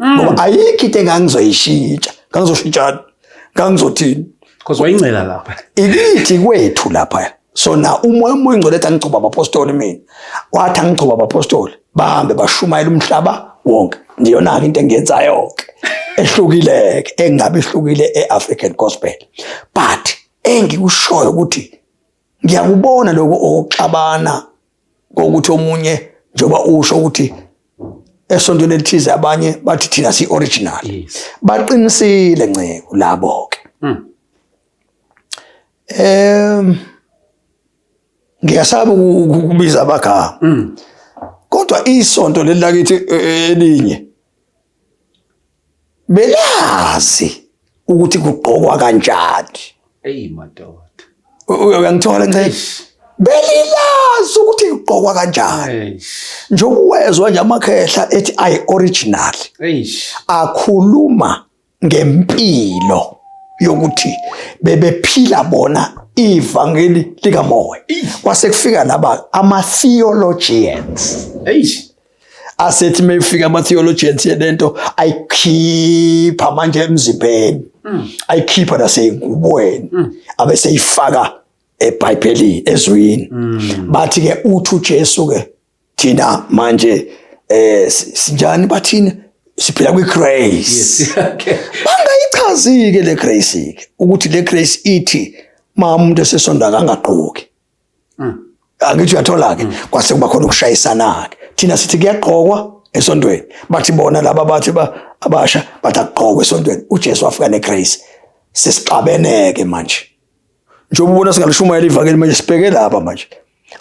ngoba ayikho into engangizoyishintsha ngangizoshintsha ngangizothini because wayincela lapha ikithi kwethu lapha so na umoya oyingcwele ethi angigcoba abapostoli mina wathi angigcoba abapostoli bahambe bashumayela umhlaba wonke ndiyona into engiyenza yonke ehlukileke engabe ihlukile eAfrican Gospel but engikushoyo ukuthi ngiyakubona lokho okuxabana kokuthi omunye njoba usho ukuthi esontweni elithize abanye bathi thina si original baqinisile nceko labo ke ngiyasaba ukubiza abagama kodwa isonto lelakithi elinye belazi ukuthi kugqokwa kanjani madoda uyangithola nceko belilazi ukuthi kugqokwa kanjani njengoba wezwa nje amakhehla ethi ay original akhuluma ngempilo yokuthi bebephila bona ivangeli likamoya kwase kufika laba ama theologians asethi mayifika ama theologians lento ayikhipha manje emzimbeni ayikhipha nasengubweni abese ifaka eBhayibhelini ezwini bathi ke uthi uJesu ke thina manje sinjani bathini siphila kwigrace bangayichazike le grace ke ukuthi le grace ithi umuntu esesonda kangaqoki angithi uyathola ke kwase kuba khona ukushayisana ke thina sithi kuyaqhokwa esondweni bathi bona laba bathi abasha bathi aqhokwe esondweni uJesu afika negrace sesiqabeneke manje njengoba ubona singanishumayela ivangeli manje sibheke lapha manje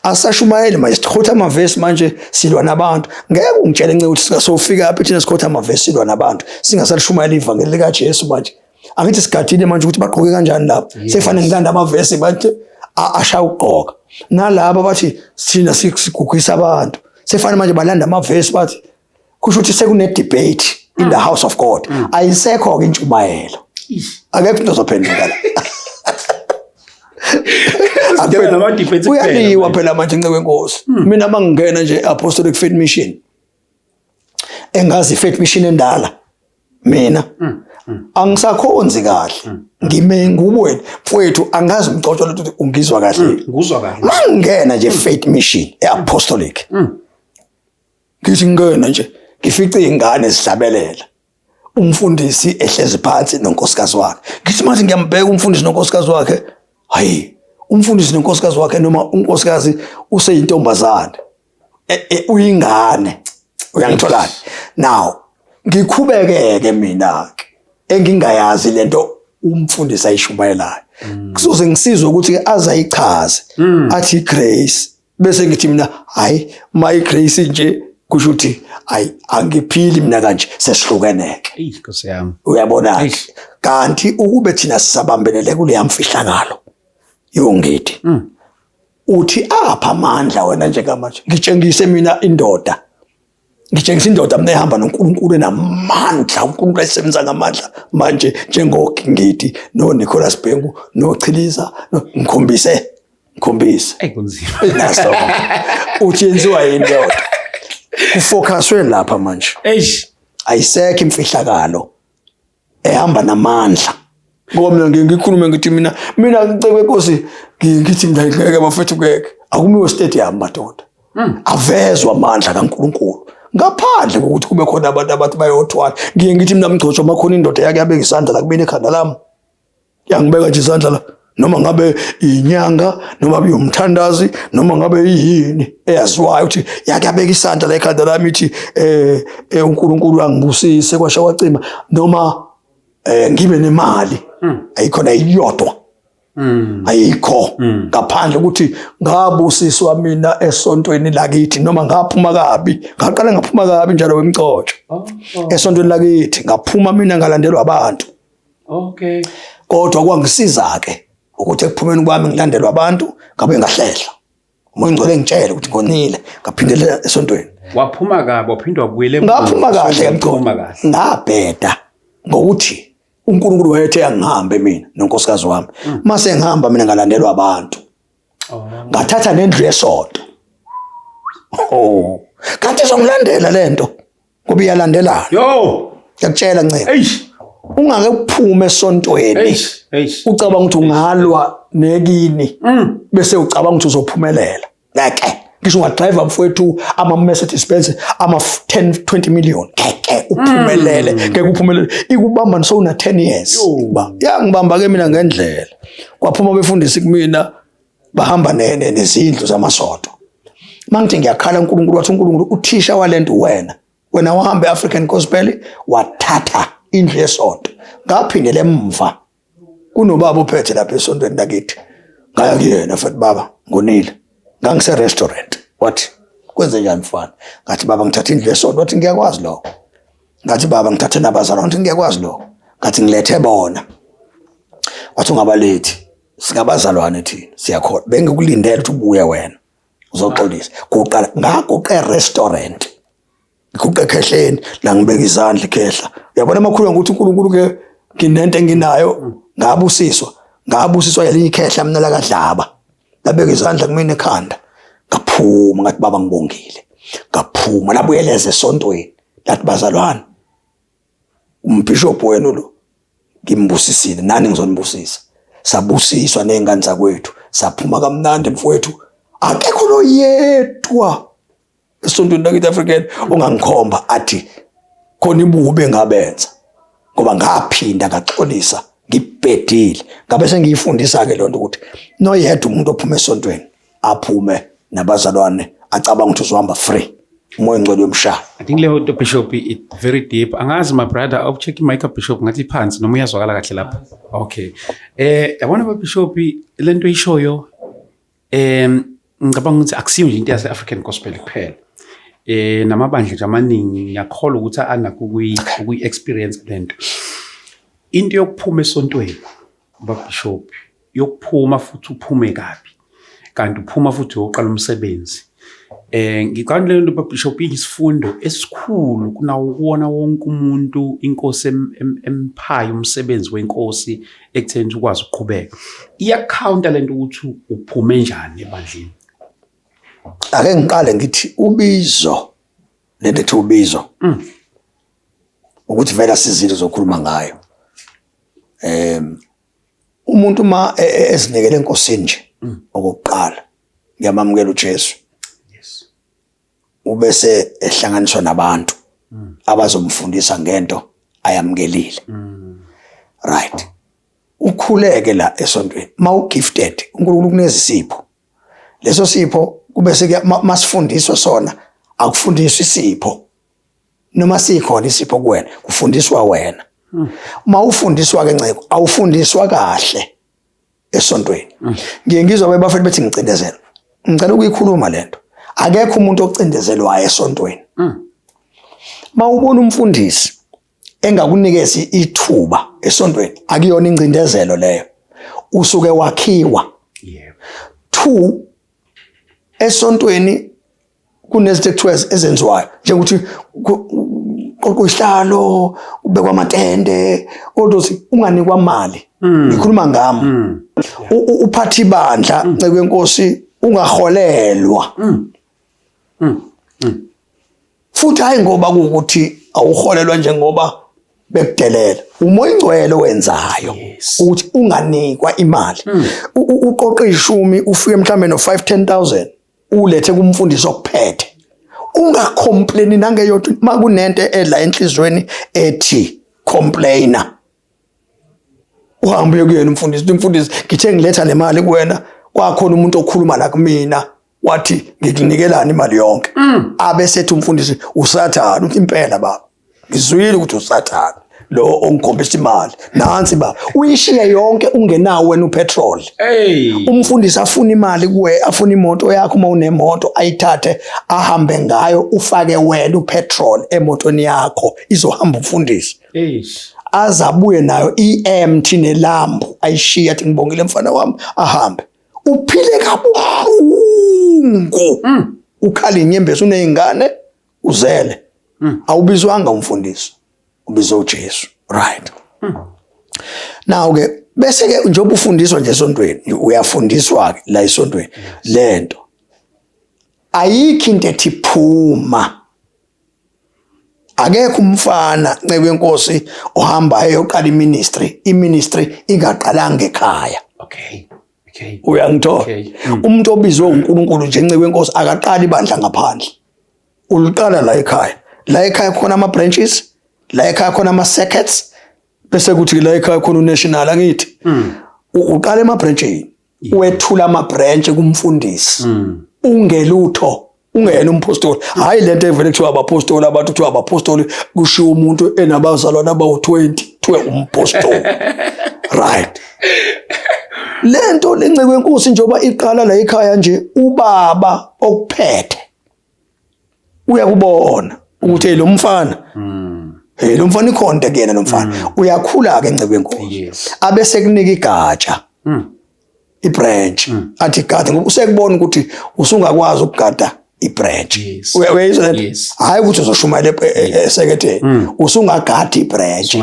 asashumayeli manje sikhotha amavesi manje silwa nabantu ngeke ungitshele nceke ukuthi sikasofika apha thina sikhotha amavesi silwa nabantu singasalishumayela ivangeli lika Jesu manje angithi sigadile manje ukuthi baqhoke kanjani lapha sefanele ngilanda amavesi bathi asha uqoka nalabo bathi sina sigugisa abantu sefanele manje balanda amavesi bathi kusho ukuthi sekune debate in the house of God ayisekho ke intshumayelo akekho into zophendula la uyaliwa phela manje nceke wenkosi mina mangingena nje apostolic faith mission engazi faith mission endala mina angisakhonzi kahle ngime ngubweni mfowethu angazi umcoco lokuthi ungizwa kahle nguzwa kahle mangingena nje faith mission eapostolic ngithi ngena nje ngifice ingane zihlabelela umfundisi ehlezi phansi nonkosikazi wakhe ngithi manje ngiyambheka umfundisi nonkosikazi wakhe hayi umfundisi nonkosikazi wakhe noma unkosikazi useyintombazana uyingane uyangithola now ngikhubekeke mina engingayazi lento umfundisi ayishumayelayo kuzoze ngisizwe ukuthi azayichaze athi grace bese ngithi mina hayi my grace nje kusho ukuthi hayi angiphili mina kanje sesihlukeneke Nkosi yami uyabona kanti ukube thina sisabambelele kule yamfihlakalo yongithi uthi apha amandla wena njengamanje ngitshengise mina indoda ngitshengisa indoda mina ehamba noNkulunkulu enamandla uNkulunkulu ayisebenza ngamandla manje njengoGingithi noNicholas Bhengu noChiliza ngikhombise kunzima naso uthi yenziwa yindoda kufocuswe lapha manje ayisekho imfihlakalo ehamba namandla. Ngoba mina ngikhulume ngithi mina ngicebe Nkosi ngithi ngeke bafethu keke akumiwe stadium madoda. Avezwa amandla kaNkulunkulu ngaphandle kokuthi kube khona abantu abathi bayothwala. Ngithi mina Mgcotsho makhona indoda yake yabeka isandla la kumina ekhanda lami. Yangibeka nje isandla la noma ngabe inyanga noma biyumthandazi noma ngabe yini eyaziwayo ukuthi yake yabeka isandla la ekhanda lami ithi uNkulunkulu angibusise kwasha wacima noma ngibe nemali ayikhona iyodwa. Ayikho ngaphandle ukuthi ngabusiswa mina esontweni lakithi noma ngaphuma kabi ngaqala ngaphuma kabi njalo weMgcotsho esontweni lakithi ngaphuma mina ngalandelwa abantu. Okay. Kodwa kwangisiza ke ukuthi ekuphumeni kwami ngilandelwa abantu ngabe ngahlehla. Umoya ngcwele ngitshela ukuthi ngonile ngaphindelela esontweni. Waphuma kabi waphindwa wabuyele ngaphuma kahle Mgcotsho. Ngabheda ngokuthi uNkulunkulu wayethe angihambe mina nonkosikazi wami. Mase ngihamba mina ngalandelwa abantu. Ngathatha nendlu yesonto. Kanti zongilandela lento ngoba iyalandelana. Yo, ngiyakutshela Nceba. Eish. Ungake uphume esontweni. Eish. Ucabanga ukuthi ungalwa nekini bese ucabanga ukuthi uzophumelela. Ngeke ngisho ungadrive mfowethu ama Mercedes Benz ama 10-20 million ngeke uphumelele ngeke uphumelele ikubamba so una 10 years ba yangibamba ke mina ngendlela kwaphuma befundisi kumina bahamba nezindlu zamasonto mangithi ngiyakhala uNkulunkulu wathi uNkulunkulu uthisha walento wena wahamba eAfrican Gospel wathatha indlu yesonto ngaphindele emva kunobaba ophethe lapha esontweni lakithi ngaya kuyena futhi baba ngonile ngangise restaurant wathi kwenze njani mfana ngathi baba ngithatha indlu yesonto wathi ngiyakwazi lokho ngathi baba ngithathe nabazalwane wathi ngiyakwazi lokho ngathi ngilethe bona wathi ungabalethi singabazalwane thina siyakhona bengikulindela ukuthi ubuye wena uzoxolisa kuqala ngagoqe restaurant ngikuqe ekhehleni la ngibeka izandla ekhehla uyabona amakhulu ukuthi uNkulunkulu ke nginento enginayo ngabusiswa yelinye ikhehla mina la kaDlaba labeka izandla kumina ekhanda ngaphuma ngathi baba ngibongile ngaphuma labuyeleza esontweni lathi bazalwane umbishop wenu lo ngimbusisile nani ngizonibusisa sabusiswa nezingane zakwethu saphuma kamnandi mfowethu akekho lo yedwa esontweni lakithi African ungangikhomba athi khona ibube ngabenza ngoba ngaphinda ngaxolisa ngibhedile ngabe sengiyifundisa ke lonto ukuthi noyedwa umuntu ophuma esontweni aphume nabazalwane acabanga ukuthi uzohamba free umoya ngcwele yomshaya. I think leyo nto Bishop it very deep. Angazi my brother awucheck imic Bishop ngathi phansi noma uyazwakala kahle lapha. Okay. Yabona ba Bishop lento ishoyo ngicabanga ukuthi akusiyo nje into yase African Gospel kuphela. Namabandla nje amaningi ngiyakholwa ukuthi anakho ukuyi experience lento. Into yokuphuma esontweni ba Bishop yokuphuma futhi uphume kabi. Kanti uphuma futhi uyoqala umsebenzi. Ngicabanga lento ba Bishop isifundo esikhulu kunawuwona wonke umuntu inkosi emphayo umsebenzi wenkosi ekutheni ukwazi ukuqhubeka. Iyacounter lento ukuthi uphume njani ebandleni. Ake ngiqale ngithi ubizo lento ethi ubizo. Ukuthi vela sizinto zokukhuluma ngayo. Umuntu ma ezinikele enkosini nje okokuqala ngiyamamukela uJesu. Yes. Ubese ehlanganiswa nabantu abazomfundisa ngento ayamukelile. Right. Ukhuleke la esontweni. Ma gifted uNkulunkulu kunezisipho. Leso sipho kube seke masifundiswa sona akufundiswa isipho. Noma sikhona isipho kuwena kufundiswa wena. Ma ufundiswa ke Nceko awufundiswa kahle esontweni. Ngiye ngizwa bebafethu bethi ngicindezela. Ngicela ukuyikhuluma lento. Akekho umuntu ocindezelwayo esontweni. Ma ubona umfundisi engakunikezi ithuba esontweni akuyona incindezelo leyo. Usuke wakhiwa. Yebo. 2 esontweni kunezinto ekuthiwa ezenziwayo njengokuthi qoqohlalo ubekwa amatende odosi unganikwa imali ngikhuluma ngami uphathi bandla Nceke wenkosi ungaholelwa futhi hayi ngoba ukuthi awuholelwa njengoba bekudelela umoya ingcwele wenzayo ukuthi unganikwa imali uqoqe 10 ufike mhlambe no 5-10,000 ulethe kumfundisi okuphethe ungacomplaini nangeyodwa makunento edla enhlizweni ethi complainer uhambe kuyena umfundisi ngithe ngiletha nemali kuwena kwakhona umuntu okhuluma la kumina wathi ngikunikelana imali yonke abesethi umfundisi usathana uthi impela baba ngizwile ukuthi usathana lo ongikhombisa imali nansi baba uyishiya yonke ungenawo wena upetrol umfundisi afuna imali kuwe afuna imoto yakho uma unemoto ayithathe ahambe ngayo ufake wena upetrol emotweni yakho izohamba umfundisi azabuye nayo empty nelambu ayishiya athi ngibongile mfana wami ahambe uphile kabuhlungu ukhala inyembezi unezingane uzele awubizwanga umfundisi ubizwa uJesu right now ke bese ke njengoba ufundiswa nje esontweni uyafundiswa ke la esontweni lento ayikho into ethi phuma akekho umfana ncebe wenkosi ohamba eyoqala iministry ingaqalanga ekhaya okay uyangithola umuntu obizwe uNkulunkulu nje ncebe wenkosi akaqali ibandla ngaphandle uliqala la ekhaya khona ama branches la ekhaya khona ama circuits bese kuthi la ekhaya khona unational angithi uqala ema branchini wethula ama branch kumfundisi ungelutho ungena umpostoli hayi lento evele kuthiwa abapostoli abantu kuthiwa abapostoli kushiwo umuntu enabazalwana abawu20 kuthiwe umpostoli right lento lenceke wenkosi njengoba iqala la ekhaya nje ubaba okuphethe uyakubona ukuthi lo mfana lo mfana ikhonde kuyena lo mfana uyakhula ke nceke wenkosi abese kunika igatsha ibranch athi gada ngoba usekubona ukuthi usungakwazi ukugada ibranch uyayizwa hayi ukuthi uzoshumayela eseketheni usungagada ibranch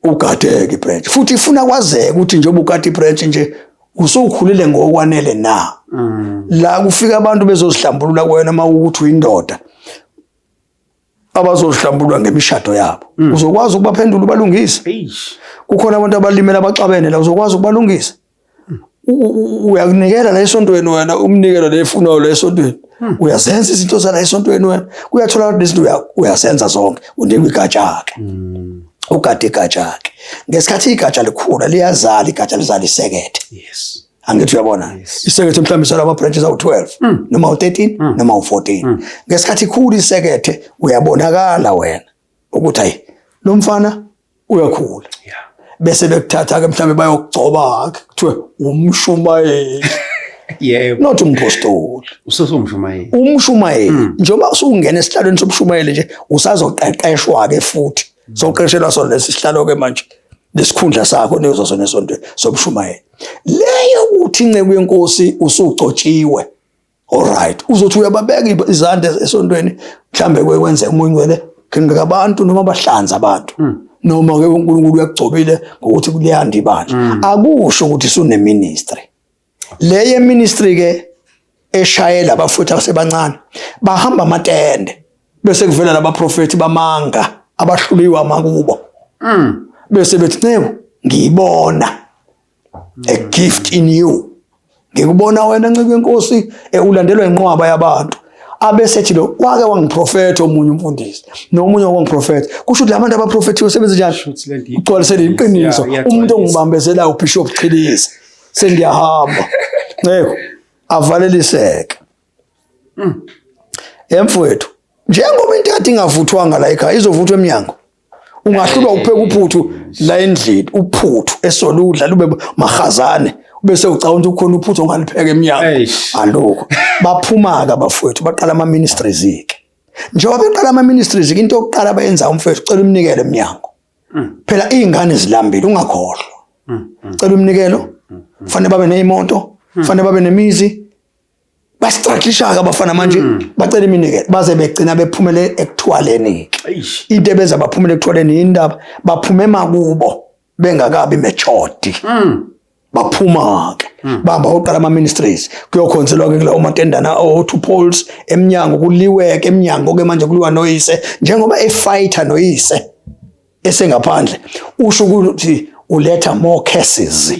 ugadeke ibranch futhi ifuna kwazeke ukuthi njengoba ugada ibranch nje usukhulile ngokwanele na la kufika abantu bezozihlambulula kuwena mawukuthi uyindoda abazozihlambulula ngemishado yabo uzokwazi ukubaphendula ubalungise kukhona abantu abalimela abacabene la uzokwazi ukubalungisa uyakunikela la esontweni wena umnikelo lefunayo la esontweni uyazenza izinto zala esontweni wena kuyathola ukuthi izinto uyasenza zonke unikwe igatsha ke ugade igatsha ke ngesikhathi igatsha likhula liyazala igatsha lizala isekethe angithi uyabona isekethe mhlawumbe sala ama branches awu12 noma u13 noma u14 ngesikhathi ikhula isekethe uyabonakala wena ukuthi hayi lo mfana uyakhula bese bekuthatha ke mhlawumbe bayokugcoba kuthiwe umshumayeli not umpostoli umshumayeli njengoba usungena esihlalweni sobushumayeli nje usazoqeqeshwa ke futhi soqeqeshelwa sona lesihlalo ke manje lesikhundla sakho nezosona esontweni sobushumayeli leyo uthi inceke yenkosi usugcotshiwe alright uzothi uyababeka izandla esontweni mhlambe kwenze umunyele ngikabantu noma bahlanza abantu noma ke uNkulunkulu uyakugcobile ngokuthi kuliyanda ibandla akusho ukuthi sune ministry leye ministry ke eshayela abafutha asebancane bahamba amatende bese kuvela labaprofeti bamanga abahluliwe amakubo bese bethi ncebo ngiyibona a gift in you ngikubona wena nceke yenkosi ulandelwa inqwaba yabantu abesethi lo wake wangiprofeta omunye umfundisi nomunye wangiprofeta kusho ukuthi labantu abaprofetiwe sebenze njani ugcwalisele iqiniso umuntu ongibambezela uBishop Chilisi sengiyahamba nceko avaleliseke emfowethu njengoba into kade ingavuthwanga la ekhaya izovuthwa eminyango ungahlulwa upheka uphuthu la endlini uphuthu esoludla lube mahazane bese ucabanga ukuthi khona uphuthu ongalipheka eminyango aloko baphuma ke abafowethu baqala ama ministries ke njengoba beqala ama ministries into yokuqala bayenza umfowethu cela umnikelo eminyango phela izingane zilambile ungakhohlwa cela umnikelo kufanele babe neimoto kufanele babe nemizi bastrategisha abafana manje bacela iminikelo baze begcina bephumele ekuthwaleni into ebeza baphumele ekuthwaleni indaba baphume makubo bengakabi mechodi baphuma ke bamba uqala ama ministries kuyokhonselwa ke kula umatendana o2 poles eminyango kuliwe ke eminyango ke manje kuliwa noyise njengoba efighter noyise esengaphandle usho ukuthi uletha more cases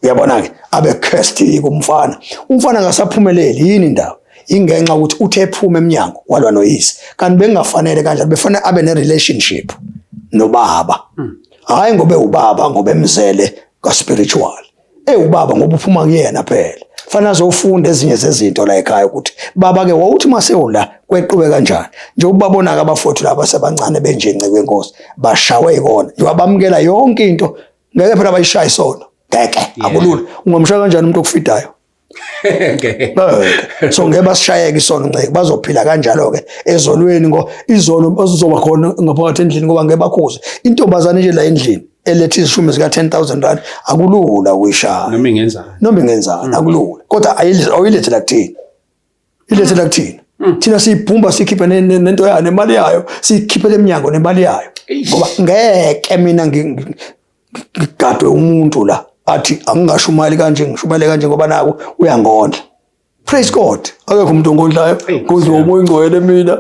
uyabona ke abe cursed kumfana umfana akasaphumeleli yini indaba ingenxa ukuthi uthe ephuma eminyango walwa noyise kanti bengafanele kanjalo befana abe ne relationship nobaba hayi ngobe ubaba ngobe emzele ka spiritual ubaba ngoba uphuma kuyena phela fana azofunda ezinye zezinto la ekhaya ukuthi baba ke wawuthi masewula kweqhube kanjani nje ubabona ke abafowethu laba sebancane benjenqe kwenkosi bashawe ikona nje abamukela yonke into ngeke phela bayishaya isona ngeke akulula ungomshaya kanjani umuntu okufidayo so ngeke basishayeke isona ngeke bazophila kanjalo ke ezolweni ngo izono bazoba khona ngaphakathi endlini ngoba ngeke bakhuze intombazane nje la endlini elethi isishumi sika 10,000 rand akulula uyishaya noma ingenzana akulula kodwa ayilethela kuthini ilethela kuthina thina siyibhumba sikhiphe nento yayo nemali yayo sikhiphele eminyango nemali yayo ngoba ngeke mina ngigadwe umuntu la athi angingasho imali kanje ngishumele kanje ngoba nako uyangondla praise God akekho umuntu ongondlayo kodwa umoya ingcwele mina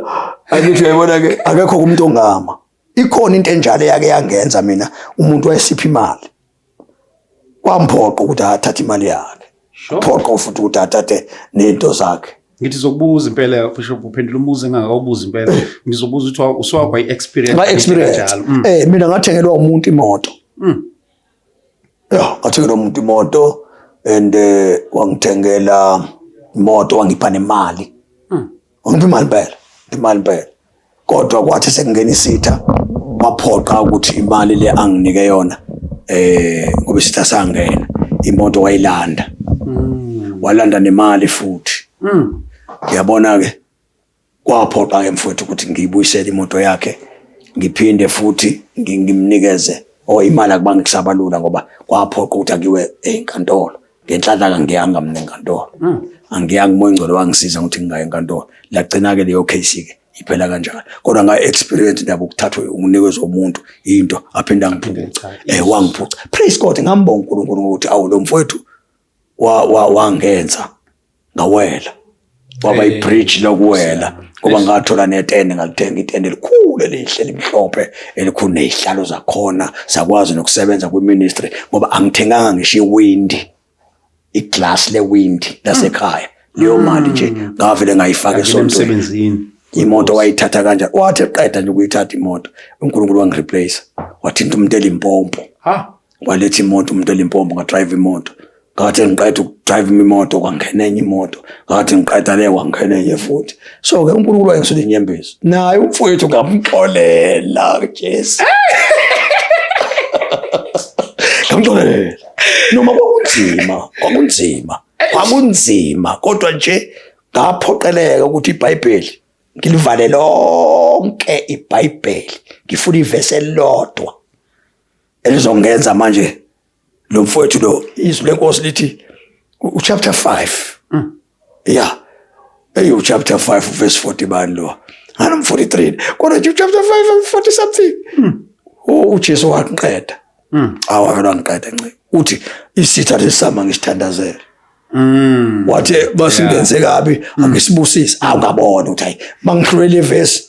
angithi uyayibona ke akekho umuntu ongama ikhona into enjalo yake yangenza mina umuntu wayesipha imali kwamphoqa ukuthi athathe imali yakhe phoqa futhi ukuthi athathe nento zakhe ngithi zokubuza impela bishop uphendula umuze engakawubuza impela ngizobuza ukuthi uswakwa i-experience kanjalo mina ngathengelwa umuntu imoto ngathengelwa umuntu imoto and wangithengela imoto wangipha nemali wangipha imali phela kodwa kwathi sekungena isitha waphoqa ukuthi imali le anginike yona ngoba isitha sangena imoto wayilanda walanda nemali futhi uyabona ke kwaphoqa ke mfowethu ukuthi ngiyibuyisele imoto yakhe ngiphinde futhi ngimnikeze imali akubange kusabalula ngoba kwaphoqa ukuthi akiwe enkantolo ngenhlanhla ngiyanga mina enkantolo angiyanga umoya ingcolo wangisiza ukuthi ngingaye enkantolo lagcina ke leyo case ke iphela kanjalo kodwa nga experience ndaba ukuthathwa umnikeze womuntu into aphinda ngiphuca wangiphuca praise God ngambonga uNkulunkulu ukuthi awu lo mfowethu wangenza ngawela waba ibridge lokuwela ngoba ngathola netende ngalithenga itende elikhulu elihle elimhlophe elikhulu nezihlalo zakhona sakwazi nokusebenza kwiministry ngoba angithenganga ngisho iwindi iglass lewindi lasekhaya leyo mali nje ngavele ngayifaka esontweni imoto wayithatha kanjani wathi eqeda nje ukuyithatha imoto uNkulunkulu wangireplace wathinta umuntu elimpompo waletha imoto umuntu elimpompo ngadrive imoto ngathi ngiqeda ukudrive imoto kwangena enye imoto ngathi ngiqeda le kwangena enye futhi so ke uNkulunkulu wayengisule inyembezi naye umfowethu ngamxolela Jesu ngamxolela noma kwakunzima kodwa nje ngaphoqeleka ukuthi iBhayibheli ngilivale lonke iBhayibheli ngifuna ivesi elilodwa elizongenza manje lo mfowethu lo izwi lenkosi lithi chapter 5 chapter 5 verse 40 bani lo I'm 43 kodwa chapter 5 40 something uJesu waqeda awakala ngiqeda nce uthi isitha lesama ngisithandazela wathi basingenze kabi angisibusisi awukabona ukuthi hayi bangihlule verse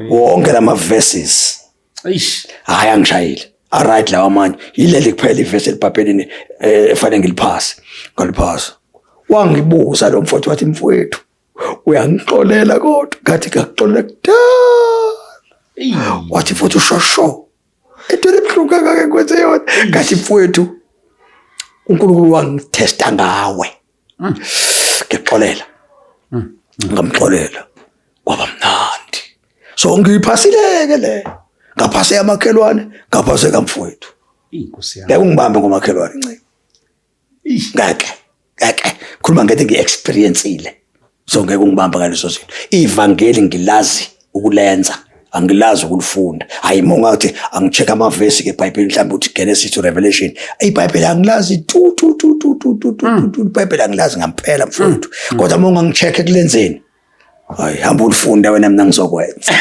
wonke lama verses hayi angishayile alright lawa manje yileli kuphela iverse elipapelini efanele ngiliphase ngaliphasa wangibuza lo mfowethu wathi mfowethu uyangixolela kodwa ngathi ngakuxolela kudala wathi mfowethu shosho etole ebhluka kake kwenze yona ngathi mfowethu uNkulunkulu wangitesta ngawe ngixolela ngamxolela kwaba mnandi so ngiyiphasileke le ngaphase yamakhelwane ngaphase kamfowethu inkosi yami ngeke ngomakhelwane ncane ngeke khuluma ngeke ngiexperienceile so ngeke ungibamba ngaleso zinto ivangeli ngilazi ukulenza angilazi ukulifunda hayi mongathi angicheck amavesi ke eBhayibheli mhlawumbe uthi Genesis to Revelation iBhayibheli angilazi tu iBhayibheli angilazi ngempela mfowethu kodwa monga ngicheck ekulenzeni hayi hamba ulifunda wena mina ngizokwenza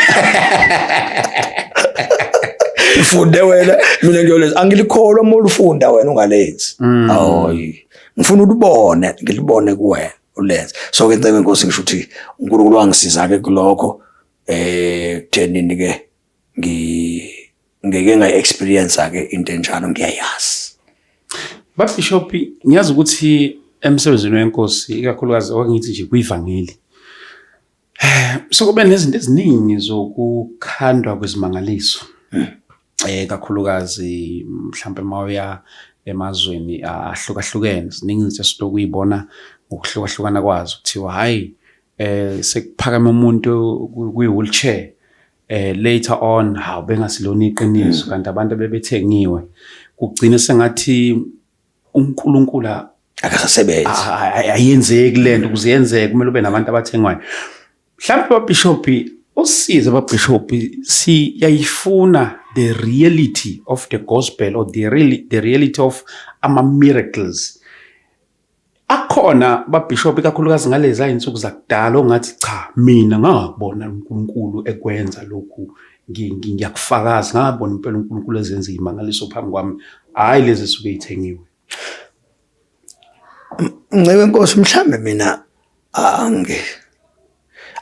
Ufunde wena mina ngiyolenza angilikholwa uma ulufunda wena ungalenzi. Hayi. Ngifuna ulibone, ngilibone kuwena ulenze. So ke ngicela inkosi ngisho ukuthi uNkulunkulu wangisiza ke kulokho kuthenini ke ngeke ngayi-experience ke into enjalo ngiyayazi. Bishop ngiyazi ukuthi emsebenzini wenkosi ikakhulukazi okungithi nje kuyivangeli so kube nezinto eziningi zokukhandwa kwezimangaliso kakhulukazi mhlawumbe mawuya emazweni ahlukahlukene ziningi izinto esizokuyibona ngokuhlukahlukana kwazo kuthiwa hayi sekuphakama umuntu kwi-wheelchair later on how bengasilona iqiniso kanti abantu abebethengiwe kugcina sengathi uNkulunkulu akasebenzi ayenzeki lento ukuze yenzeke kumele ube nabantu abathengwayo mhlawumbe ababishop usize ababishop siyayifuna the reality of the gospel or the reality of ama miracles akhona babishop ikakhulukazi ngalezi ayinsuku zakudala ongathi cha mina ngakubona uNkulunkulu ekwenza lokhu ngiyakufakaza ngabona impela uNkulunkulu ezenza imangaliso phambi kwami hayi lezi suke ithengiwe. Ngeke inkosi mhlambe mina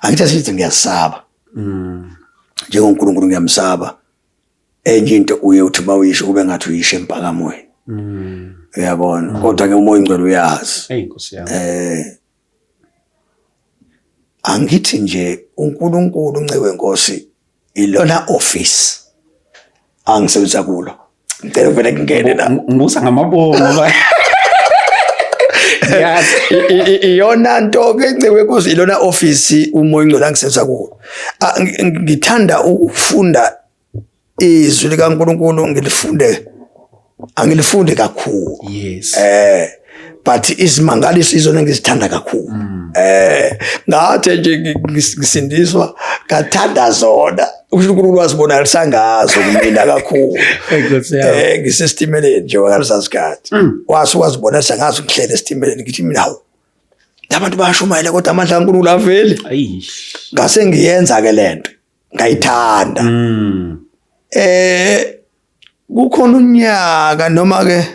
angithi sithi ngiyasaba. NjengoNkulunkulu ngiyamsaba. Enye into uye uthi mawuyisho kube ngathi uyisho empakamoyeni. Uyabona kodwa ke umoya ingcwele uyazi. Inkosi yami. Angithi nje uNkulunkulu uNcebe inkosi ilona office angisebenza kulo. Ngicela vele ngingene la. Ngibuza ngamabongo ba. Yes, iyona nto ke Ncebe inkosi ilona office umoya ingcwele angisebenza kulo. Ngithanda ukufunda izwi likaNkulunkulu angilifunde kakhulu. Yes. But izimangaliso izona ngizithanda kakhulu. Ngathi nje ngisindiswa ngathanda zona. uNkulunkulu wasibonalisa ngazo kumina kakhulu. Ngisestimeleni nje wakalisasikhathi. Wazibonalisa ngazo ngihlele estimeleni ngithi mina hawu. Labantu bayashumayela kodwa amandla kaNkulunkulu aveli. Ngase ngiyenza ke lento. Ngayithanda. Kukhona unyaka noma ke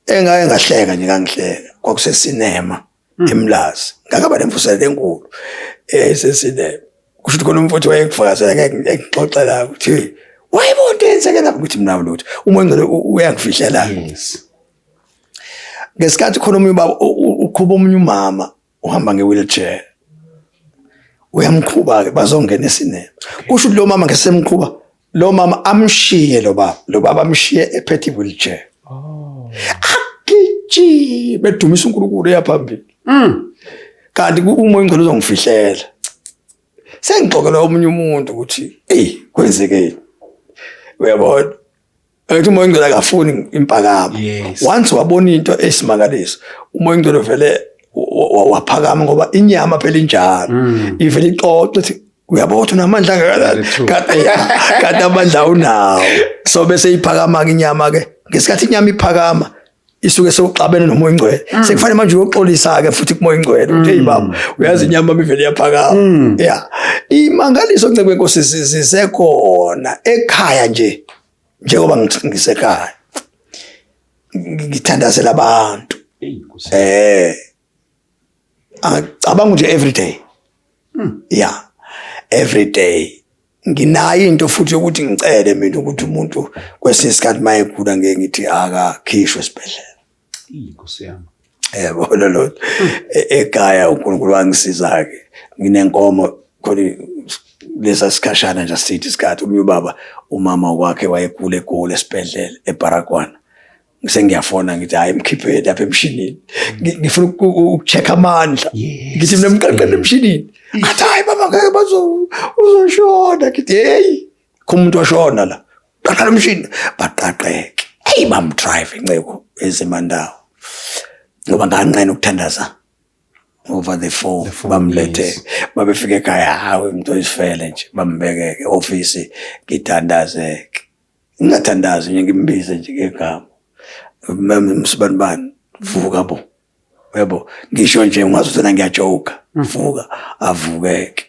engake ngahleka nje kangihleka kwakusesinema eMlazi ngakaba nemfusela enkulu sesinema kusho ukuthi khona umfowethu wayekufakazela ngixoxela ukuthi wayibona into eyenzekela ukuthi mina lutho umoya ngcwele uyangifihlela. Yes. Ngesikhathi khona umuntu baba uqhuba omunye umama uhamba nge-wheelchair uyamqhuba ke bazongena esinema kusho ukuthi lo mama ngesemqhuba lo mama amshiye lo baba amshiye ephethe wheelchair. Akithi bedumisa uNkulunkulu yaphambili. Kanti umoya ingcwele uzongifihlela. Sengixoxela omunye umuntu ukuthi kwenzekeni. Uyabona? Ethi umoya ingcwele akafuni impakamo. Once wabona into esimangaliso umoya ingcwele vele waphakama ngoba inyama phela injalo. Ivele ixoxe ukuthi uyabona unamandla kanti amandla unawo. So bese iphakama ke inyama ke ngesikhathi inyama iphakama isuke sewuxabene nomoya ingcwele sekufanele manje uyoxolisa ke futhi kumoya ingcwele uthi hey baba uyazi inyama ivele iyaphakama. Imangaliso Ncebe inkosi sisekhona ekhaya nje njengoba ngisekhaya ngithandazela abantu. Acabanga nje every day. Every day nginayo into futhi ukuthi ngicele mina ukuthi umuntu kwesinye isikhathi mayegula ngeke ngithi akakhishwe esibhedlela. Inkosi yami. Yabona lo ekhaya uNkulunkulu wangisiza ke nginenkomo khona lesa sikhashana nje sithi isikhathi umnyu baba umama wakhe wayegula esibhedlela eBarakwana. Ngiyafona ngithi hayi mkhipheni lapha emshinini ngifuna ukucheck amandla ngithi mina mqaqele emshinini athi hayi baba ngeke uzoshona ngithi hey umuntu washona la qaqala emshinini baqaqeke hey bam driving Ncebo ezimandawo ngoba nganqena ukuthandaza over the phone bamlethe babefika ekhaya hawe umuntu oyisifele nje bambeke office ngithandazeke ngingathandazi nje ngimbize nje ngegama msibanibani vuka bo yebo ngisho nje ungazuthi ngiyajooka vuka avukeke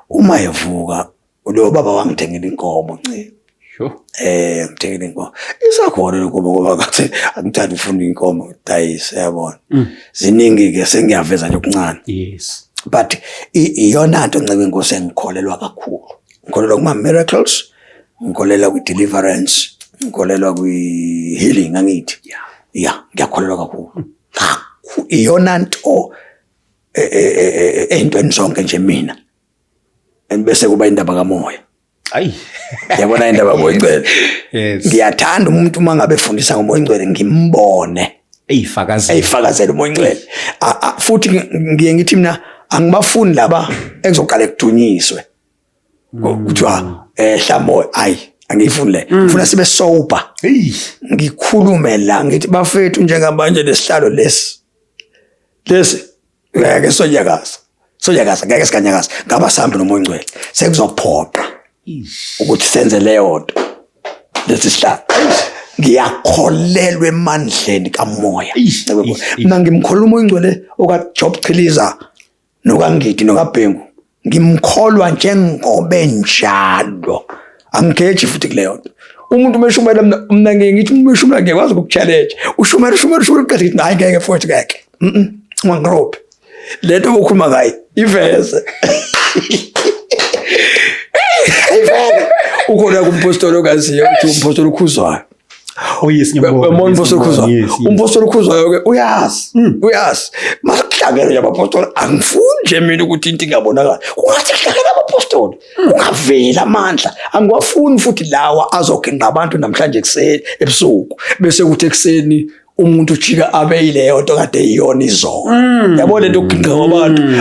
uma evuka Ulo baba wangithengela inkomo ncane. Sure. Ngithengela inkomo. Isakhona inkomo ngoba ngathi angithandi ufuna inkomo dayise yabona. Ziningi ke sengiyaveza nje okuncane. Yes. But iyona nto Ncebe Nkosi engikholelwa kakhulu. Ngikholelwa kuma miracles, ngikholelwa ku deliverance, ngikholelwa ku healing angithi. Yeah, ngiyakholelwa kakhulu. Iyona nto entweni zonke nje mina. Bese kuba indaba kamoya. Ayi. Yabona indaba kamoya ingcwele. Yes. Ngiyathanda umuntu uma ngabe efundisa ngomoya ingcwele ngimbone. Eyifakazela umoya ingcwele. Futhi ngiye ngithi mina angibafundi laba ekuzoqala ekudunyiswe. Kuthiwa hlamoya hayi angiyifuni le. Ngifuna sibe sober. Ngikhulume la ngithi bafethu njengamanje lesihlalo lesi. Ngeke sonyakaza ngeke sikanyakaza ngaba sihambe nomoya ingcwele sekuzophoqa ukuthi senze leyo nto lesi sihlalo ngiyakholelwa emandleni kamoya mina ngimkholwa umoya ingcwele okaJob Chiliza nokaNgidi nokaBhengu ngimkholwa njengobe njalo angigeji futhi kuleyo nto umuntu umeshumela mina ngithi umeshumela ngiyakwazi ukuchallenge ushumela kathi hayi ngeke futhi ngeke ngangirobhe lento okhuluma ngayo iveze ukhona kumpostoli okaziyo ukuthi umpostoli ukhuzwayo yes ngiyabona umpostoli ukhuzwayo umpostoli ukhuzwayo ke uyazi masihlangene nje abapostoli angifuni nje mina ukuthi into ingabonakala kungathi hlangene abapostoli ungavela amandla angiwafuni futhi lawa azoginqa abantu namhlanje ekseni ebusuku bese kuthi ekseni umuntu ujika abeyileyo nto kade iyona izona yabona lento okuginqa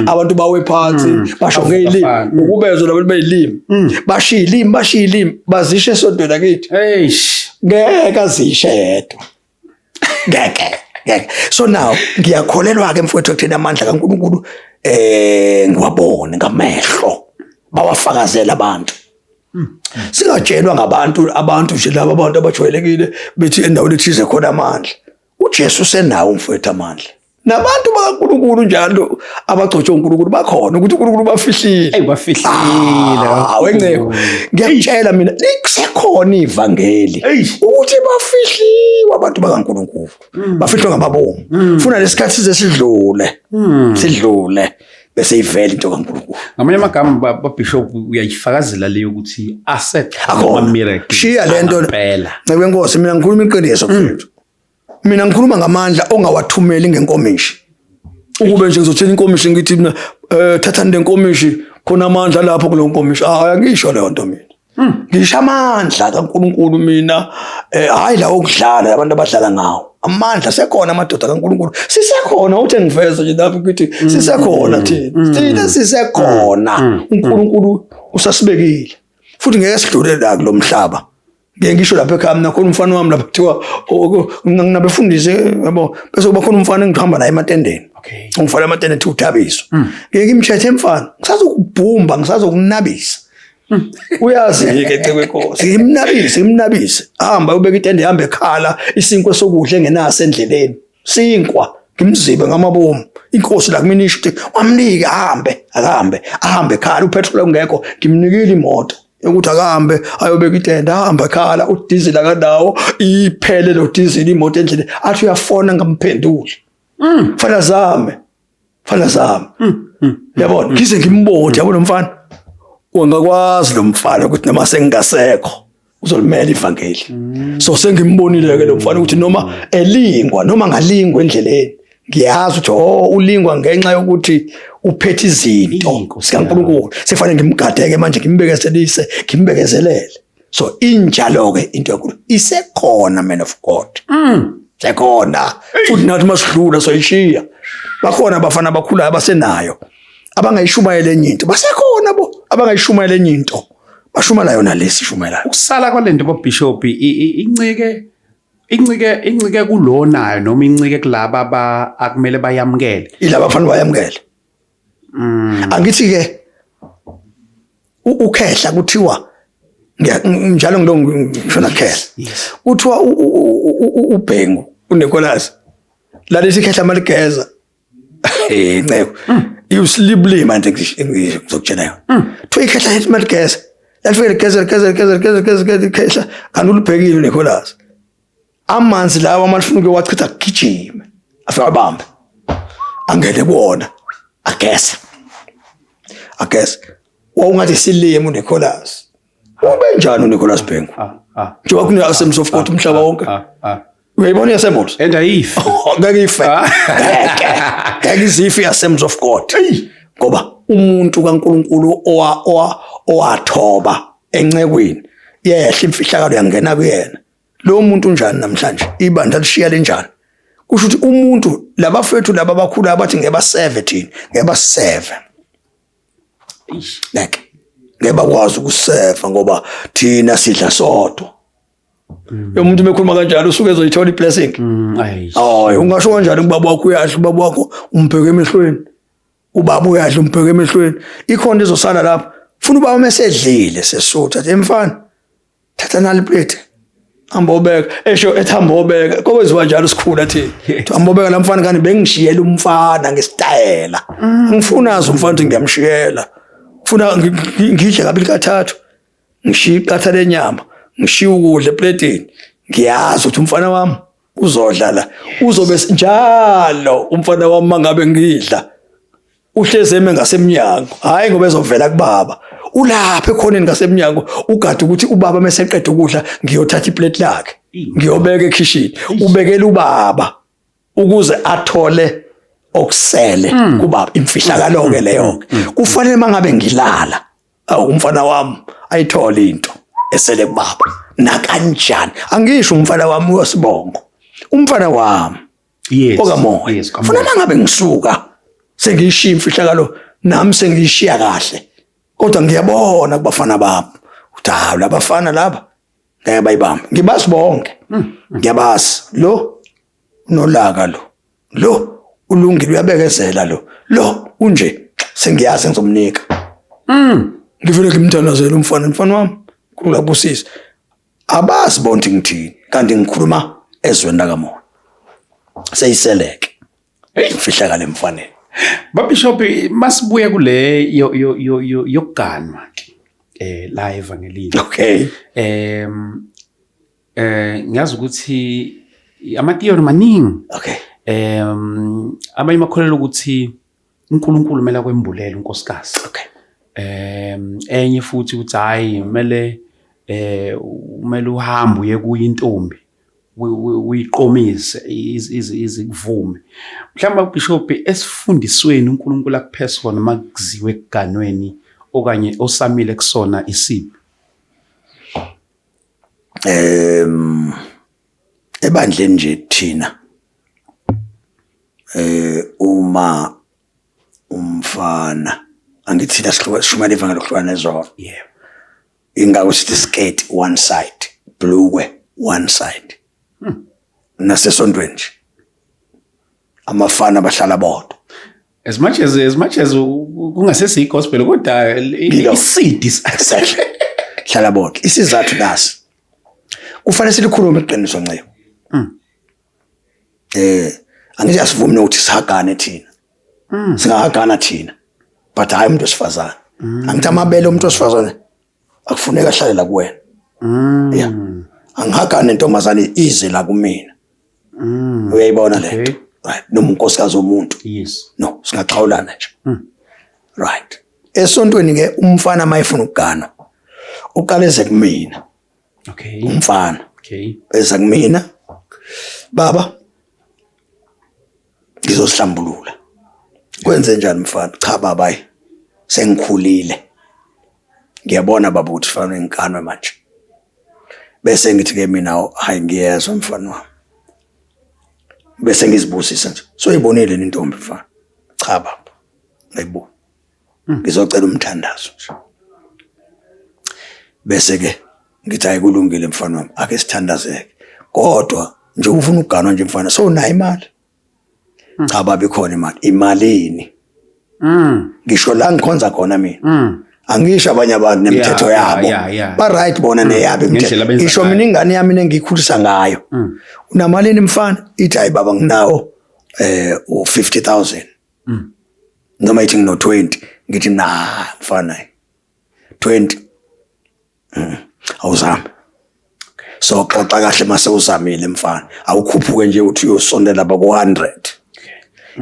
abantu bawe phansi basho ngezilimi ukubezwe labantu bayilimi bashiya ilimi bazishe esontweni akithi ngeke azishe yedwa ngeke so now ngiyakholelwa ke mfowethu ekutheni amandla kaNkulunkulu ngiwabone ngamehlo bawafakazela abantu singatshelwa abantu nje laba abantu abajwayelekile bethi endaweni ethize khona amandla uJesu senawo mfowethu amandla nabantu bakaNkulunkulu njalo abagcotshwe uNkulunkulu bakhona ukuthi uNkulunkulu bafihlile wenceko ngiyakutshela mina likusekhona ivangeli ukuthi bafihliwe abantu bakaNkulunkulu bafihlwe ngamabomu ufuna lesikhathi sidlule bese ivela into kaNkulunkulu ngamanye amagama baBishop uyayifakazela leyo ukuthi asekho miracle shiya lento Ncebe Nkosi mina ngikhuluma iqiniso mfowethu mina ngikhuluma ngamandla ongawathumeli ngenkomishi ukube nje ngizothela inkomishi ngithi mina thathani lenkomishi khona amandla lapho kulo nkomishi angisho leyo nto mina ngisho amandla kaNkulunkulu mina hayi la okudlala abantu abadlala ngawo amandla sekhona amadoda kaNkulunkulu sisekhona uthi ngiveza nje lapho ukuthi sisekhona thina sisekhona uNkulunkulu usasibekile futhi ngeke sidlule la kulo mhlaba ngeke ngisho lapha ekhaya mina khona umfana wami lapha kuthiwa nginabefundise yabo bese kuba khona umfana engihamba naye ematendeni umfana ematendeni ethi uThabiso ngeke imshethe emfana ngisazokubhumba ngisazokunabisa uyazi ke Ncebe Nkosi imnabise hamba ubeka itende hamba ekhala isinkwe sokudla engenaso endleleni sinkwa ngimzibe ngamabomu inkosi la kumina isho ukuthi wamnika ahambe ekhala upetrol ungekho ngimnikile imoto ukuthi akahambe ayobeka itende ahamba ekhala udizela kanawo iphele lo diesel imoto endleleni athi uyafona ngamphenduli fana zame yabona ngize ngimbothe yabona umfana ungakwazi lo mfana ukuthi noma sengingasekho uzolimela ivangeli so sengimbonile ke lo mfana ukuthi noma elingwa noma ngalingwa endleleni ngiyazi ukuthi ulingwa ngenxa yokuthi uphethe izinto sikaNkulunkulu sifanele ngimgadeke manje ngimbekezelele so injalo ke into enkulu isekhona man of God sekhona futhi nathi masidlula soyishiya bakhona abafana abakhulayo abasenayo abangayishumayela enye into basekhona abangayishumayela enye into bashumela yona lesi shumelayo ukusala kwalento boBishop incike kulonayo noma incike kulaba akumele bayamukele ilaba bafana bayamukele angithi ke ukhehla kuthiwa njalo ngishona khehla kuthiwa uBhengu uNekolazi lalesi khehla maligeza Ncebo iuslibli manje ngizokutshela yona thu ikhehla ethi maligeza yalifike ligezela kanti ulibhekile Nicholas amanzi lawa amalifuna ukuyowachitha gijime afika abambe angene kuona agesa wawungathi silimo Nicholas ubenjani uNicholas Bhengu njengoba kunika Assemblies of God umhlaba wonke uyayibona i-Assemblies endayifa ngeke ife ngeke izife i-Assemblies of God ngoba umuntu kaNkulunkulu owathoba encekweni yehla imfihlakalo yangena kuyena lo muntu unjani namhlanje ibandla lishiya lenjani kusho ukuthi umuntu labafethu laba abakhulu abathi ngeba 17 ngeba 7 like ngeba kwazi ukuseva ngoba thina sidla sodwa umuntu mekhuluma kanjalo usuke ezoyithola iblessing ungasho kanjani ubaba wakho uyadla ubaba wakho umbheke emehlweni ubaba uyadla umbheke emehlweni ikhona izosala lapha ufuna ubaba mesedlile sesutha athi mfana thatha nali plate ambobeka esho ethambobeka kokwenziwa njalo sikhulu athi ambobeka la mfana kanti bengishiyela umfana ngesitayela ngifuna azi umfana ukuthi ngiyamshiyela ufuna ngidle kabili kathathu ngishiya iqatha lenyama ngishiya ukudla eplateni ngiyazi ukuthi umfana wami uzodla la uzobe njalo umfana wami mangabe ngidla uhleze ngasemnyango hayi ngoba ezovela kubaba ulapha ekhoneni ngasemnyango ugade ukuthi ubaba meseqeda ukudla ngiyothatha iplate lakhe ngiyobeka ekitchen ubekela ubaba ukuze athole okusele kubaba imfihlakalo ke leyo kufanele mangabe ngilala umfana wami ayithole into esele kubaba na kanjani angisho umfana wami wasibongo umfana wami okamoya ufuna mangabe ngisuka sengiyishiya imfihlakalo nami sengiyishiya kahle kodwa ngiyabona kubafana babo uthi labafana laba ngeke bayibambe ngibazi bonke ngiyabazi lo unolaka lo ulungile uyabekezela lo unje sengiyazi ngizomnika ngivele ngimthandazela umfana wami kulabusisa abazi bonke ngithini kanti ngikhuluma ezweni lakamoya seyiseleke imfihlakalo emfanele Bishop masibuye kule yokuganwa la evangelini okay ngiyazi ukuthi amathiyori maningi okay abanye bakholelwa ukuthi uNkulunkulu umela kwembulela unkosikazi okay enye futhi uthi hayi umele uhambe uye kuyintombi uyiqomise izivume mhlawumbe Bishop esifundisweni uNkulunkulu akuphesa khona makuziwe ekuganweni okanye osamile kusona isiphi ebandleni nje thina uma umfana angithina sishumela ivangeli lokuhlukana nezolo ingako sithi skirt one side bhulukwe one side nasesontweni nje amafana bahlala bodwa as much as kungasese igospel kodwa isidi exactly hlala bodwa isizathu nasi kufanele silikhulume iqiniso nceyo angithi asivumi ukuthi sihagane thina singahagana thina but hayi umuntu osifazana angithi amabele umuntu osifazana akufuneka ahlale la kuwena yeah angihagane intombazane ize la kumina uyayibona le right noma unkosikazi womuntu yes no singaqhawulana nje right esontweni ke umfana mayifuna ukugana uqaleze kumina okay umfana okay bese kumina baba ngizosihlambulula kwenze njani mfana cha baba sengikhulile ngiyabona baba ukuthi fanele ngikanwe manje bese ngithi ke mina hayi ngiyezwa mfana wami bese ngizibusisa nje so uyibonile intombi mfana cha baba ngayibo ngizocela umthandazo nje bese ke ngithi ayikulungile mfana wami ake sithandazeke kodwa nje ufuna ukuganwa nje mfana so nayo imali cha baba ikhona imalini ngisho la ngikhonza khona mina angisho abanye abantu nemithetho yabo ba right bona neyabo imithetho ngisho mina ingane yami nengikhulisa ngayo unamalini mfana ithi hayi baba nginawo u50,000 noma ithi ngino 20 ngithi na mfana 20 awuzami so xoxa kahle mase uzamile mfana awukhuphuke nje uthi uyosondela lapha ku100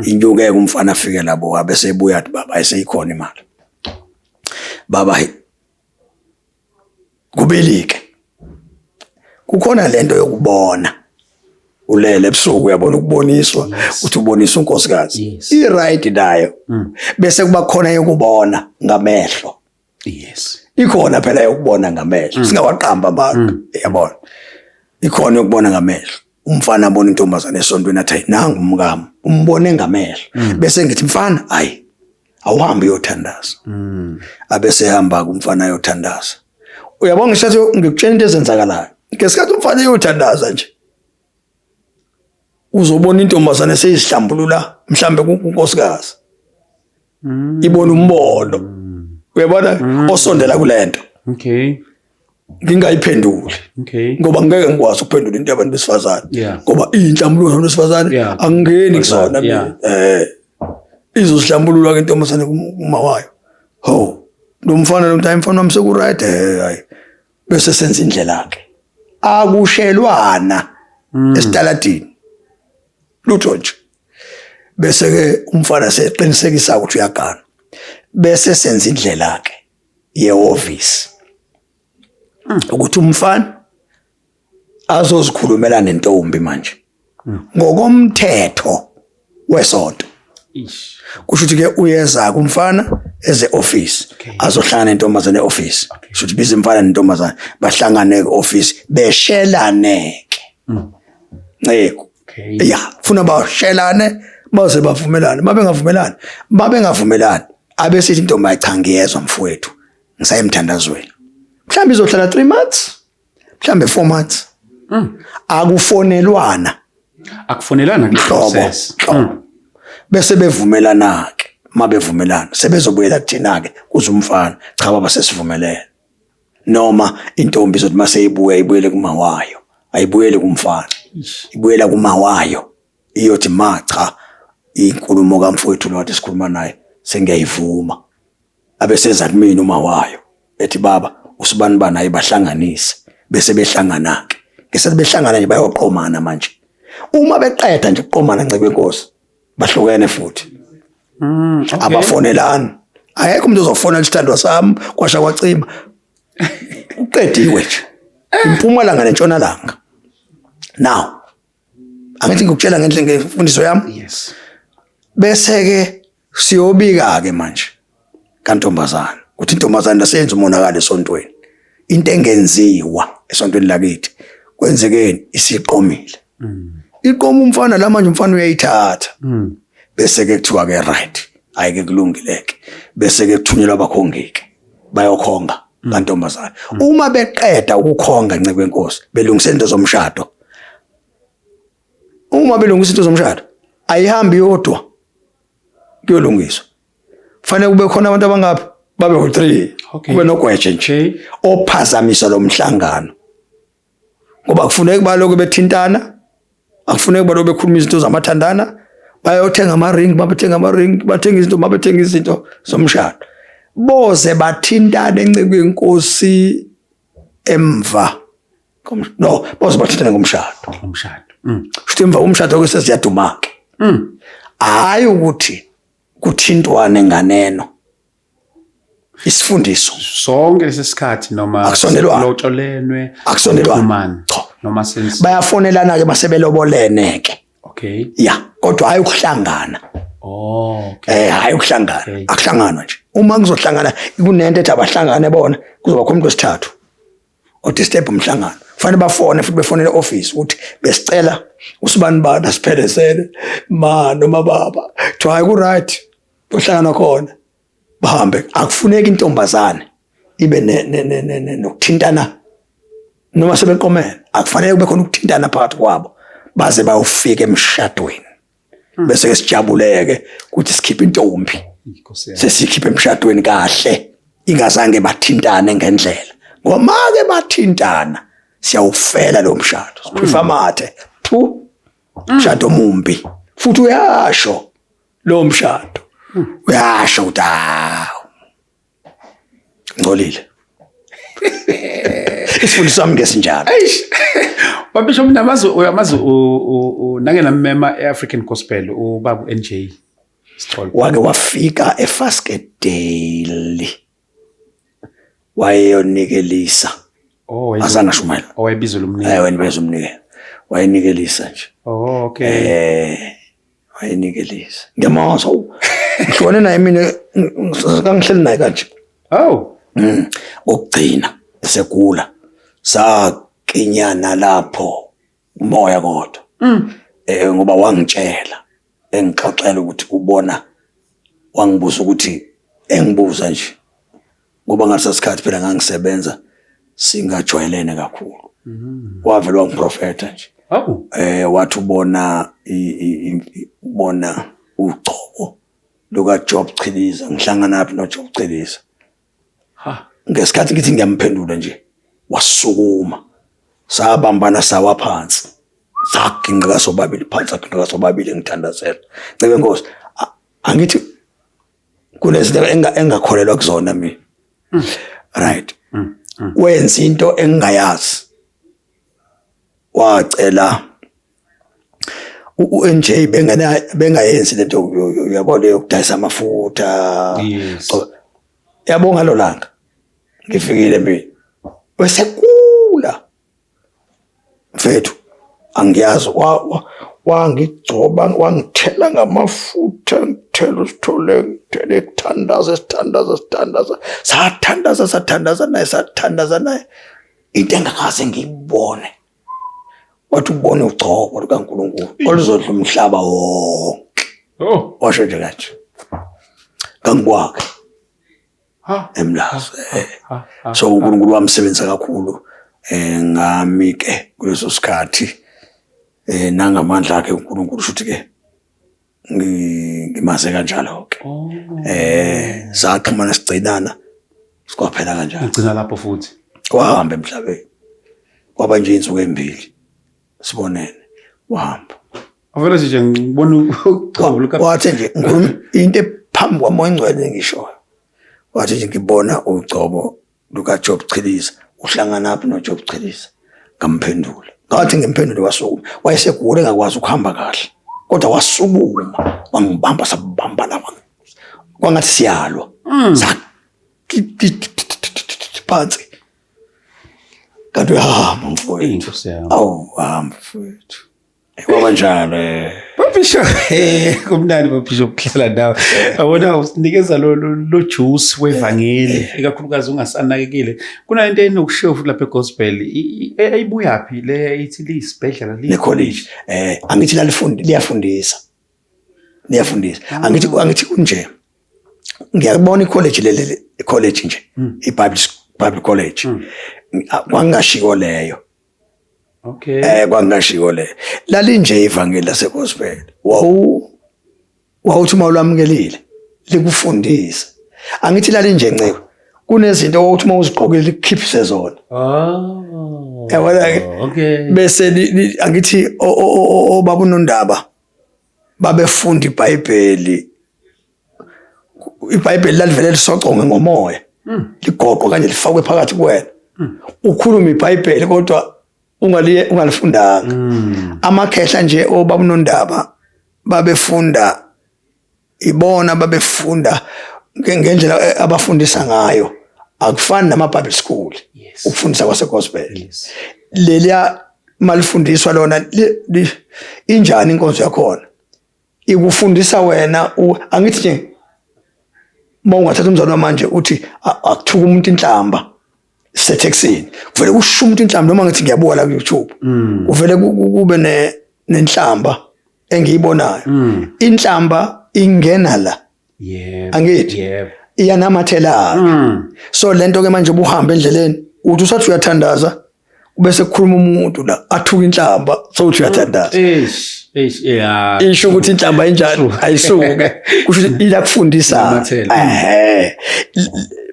inyuke umfana afike labo abese ebuya athi baba ayiseyikhona imali baba kubelike kukhona lento yokubona ulele ebusuku uyabona ukuboniswa uthi ubonisa unkosikazi i-right nayo bese kuba khona yokubona ngamehlo ikhona phela yokubona ngamehlo singawaqamba abantu yabona ikhona yokubona ngamehlo umfana abona intombazane esontweni athi nangu umkami umbone ngamehlo bese ngithi mfana hayi awuhambe uyothandaza abese ehamba kumfana ayothandaza uyabona ngishathi ngikutshela into ezenzakalayo ngesikhathi umfana uyothandaza nje uzobona intombazane seyihlambulula mhlambe kunkosikazi ibona umbono uyabona osondela kulento ngingayiphenduli ngoba ngeke ngikwazi ukuphendula into yabantu besifazane ngoba inhlambululo yabantu besifazane angeni kusona izozihlambulula ke intombazane kumawayo ho lo mfana lo mntana mfana wami seku-right hayi bese senza indlela yakhe akushelwana esitaladini lutho nje bese ke umfana seqinisekisa ukuthi uyagana bese senza indlela yakhe yeoffice ukuthi umfana azozikhulumela nentombi manje ngokomthetho wesonto kusho ukuthi ke uyeza kumfana eze office azohlangana nentombazane eoffice kusho ukuthi biza umfana nentombazane bahlangane eoffice beshelaneke nceko funa bashelane baze bavumelane babengavumelani abesithi intombi ayichangiyezwa mfowethu ngisayemthandazweni mhlawumbe izohlala 3 months mhlawumbe 4 months akufonelwana process bese bevumelana ke mabevumelana sebezobuyela kuthina ke kuzumfana cha baba sesivumelene noma intombi izothi mase ibuya ibuyele kumawayo ayibuyele kumfana ibuyela kumawayo iyothi cha inkulumo kamfowethu lo wathi sikhuluma naye sengiyayivuma abeseza kumina umawayo ethi baba usibani bana ayibahlanganise bese behlangana ke ngesathi behlangana nje bayoqomana manje uma beqeda nje ukuqomana ncebe inkosi bahlukene futhi abafonelani ayekho umuntu ozofona isithandwa sami kwasha kwacima uqediwe nje impumalanga nentshonalanga now angithi ngikutshela ngendlela ngemfundiso yami bese ke siyobika ke manje kantombazana uthi intombazana lasenza umonakalo esontweni into engenziwa esontweni lakithi kwenzekeni isiqomile iqoma umfana la manje umfana uyayithatha bese ke kuthiwa ke right ayike kulungileke bese ke kuthunyelwa abakhongeki bayokhonga kantombazana uma beqeda ukukhonga nceke kwenkosi belungisa into zomshado uma belungisa into zomshado ayihambi yodwa kuyolungiswa fanele kube khona abantu abangaphi babe u3 kube nogwetshe nje ophazamisa lo mhlangano ngoba kufuneka baloko bethintana akufuneka baloko bekhuluma izinto zamathandana bayothenga ama-ring bathenga izinto zomshado boze bathintane enceke inkosi emva no boze bathintane ngomshado futhi emva umshado ke sesiyaduma-ke hayi ukuthi kuthintwane nganeno isifundiso sonke lesikhathi noma lotsholenwe akusondelwana noma sense bayafonelana ke basebelobolene ke kodwa hayi ukuhlangana hayi ukuhlangana akuhlanganwa nje uma kuzohlangana kunento ethi abahlangane bona kuzoba khona umuntu wesithathu odisturb umhlangano kufanele bafone futhi befonele office ukuthi besicela usibani bani asiphelezele ma noma baba to hayi ku right uhlangana khona bahambe akufuneki intombazane ibe nokuthintana noma sebeqomene akufanele kube khona ukuthintana phakathi kwabo baze bayofika emshadweni bese ke sijabuleke ukuthi sikhiphe intombi sesikhiphe emshadweni kahle ingazange bathintane ngendlela ngoba make bathintana siyawufela lo mshado siprefer mathe mshado mumbi futhi uyasho lo mshado uyasho ukuthi ngcolile Isifundo sami ngesinjalo. Babisho mina amazi nangena mema eAfrican Gospel ubaba NJ Stroll. Wake wafika eFaskedale. Wayonikelisa. Azange shumela. Wayebizwa umnike. Wena bezwe umnike. Wayenikelisa nje. Okay. Wayenikelisa. Ngiyamaza. Ngihlone naye mina ngihleli naye kanje. Ukugcina segula. Sakinyana lapho umoya kodwa. Ngoba wangitshela engixoxela ukuthi ubona wangibuza ukuthi engibuza nje ngoba ngasesikhathi phela ngangisebenza singajwayelene kakhulu. Wavela wangiprofeta nje. Wathi ubona ubona uGcobo luka Job Chiliza ngihlangana naphi no Job Chiliza. Ngesikhathi ngithi ngiyamphendula nje wasukuma sabambana sawa phansi saginqa sobabili phansi saginqa sobabili ngithandazela cebe Nkosi angithi kunezinto engakholelwa kuzona mina right wenza into engingayazi wacela uNJ bengayenzi lento uyabona yokudayisa amafutha yabonga lo langa ngifikile mina wesekula mfethu angiyazi wangigcoba wangithela ngamafutha ngithela usithole ngithele kuthandaza sathandaza naye into engakaze ngiyibone wathi ubone uGcobo lukaNkulunkulu oluzodla umhlaba wonke washo nje kanje kangikwakhe emlazo so uNkulunkulu wamsebenza kakhulu ngami ke kuleso sikhathi nangamandla akhe uNkulunkulu futhi ke ngimaze kanjalo ke saxhumana sigcinana sikwaphela kanjalo ngicina lapho futhi wahamba emhlabeni kwaba nje insuku embili sibonene wahamba avela nje ngibona uGcobo luka wathi nje into ephambi kwami oyingcwele ngisho wathi nje ngibona uGcobo luka Job Chiliza uhlangana naphi no Job Chiliza ngamphendula ngathi ngemphendule wasukuma wayesegule engakwazi ukuhamba kahle kodwa wasukuma wangibamba sabambana kwangathi siyalwa phansi kanti uyahamba mfowethu mfowethu kwaba njalo babisho kumnandi babisho ukuhlala nawe abona usinikeza lo juice wevangeli ikakhulukazi ungasanakekile kuna into enokushofu lapha egospel ayibuya phi le ithi lisibhedlela le college angithi liyafundisa angithi kunje ngiyabona icollege le college nje iBible college kwangashiwo leyo kwangashiwo leyo lalinje ivangeli lasegospel wawuthi mawulamukelile likufundisa angithi lalinje nceke kunezinto wawuthi mawuzigqokile likhiphise zona bese angithi obaba uNondaba babefunda iBhayibheli lalivele lisoconge ngomoya ligoqo kanje lifakwe phakathi kwena ukhuluma iBhayibheli kodwa ungalifundanga amakhehla nje obaba uNondaba babefunda babefunda ngendlela abafundisa ngayo akufani nama-Bible school ukufundisa kwase-gospel leliya malifundiswa lona injani inkonzo yakhona ikufundisa wena angithi nje mawungathatha umzalo wamanje uthi akuthuka umuntu inhlamba seteksini kuvele kusho umuntu inhlamba noma ngithi ngiyabuka la ku-YouTube kuvele kube nenhlamba engiyibonayo inhlamba ingena la angithi iyanamathela so lento ke manje ubuhamba endleleni uthi usathi uyathandaza ubese kukhuluma umuntu la athuka inhlamba so uthi uyathandaza isho ukuthi inhlamba enjalo ayisuke kusho ilakufundisa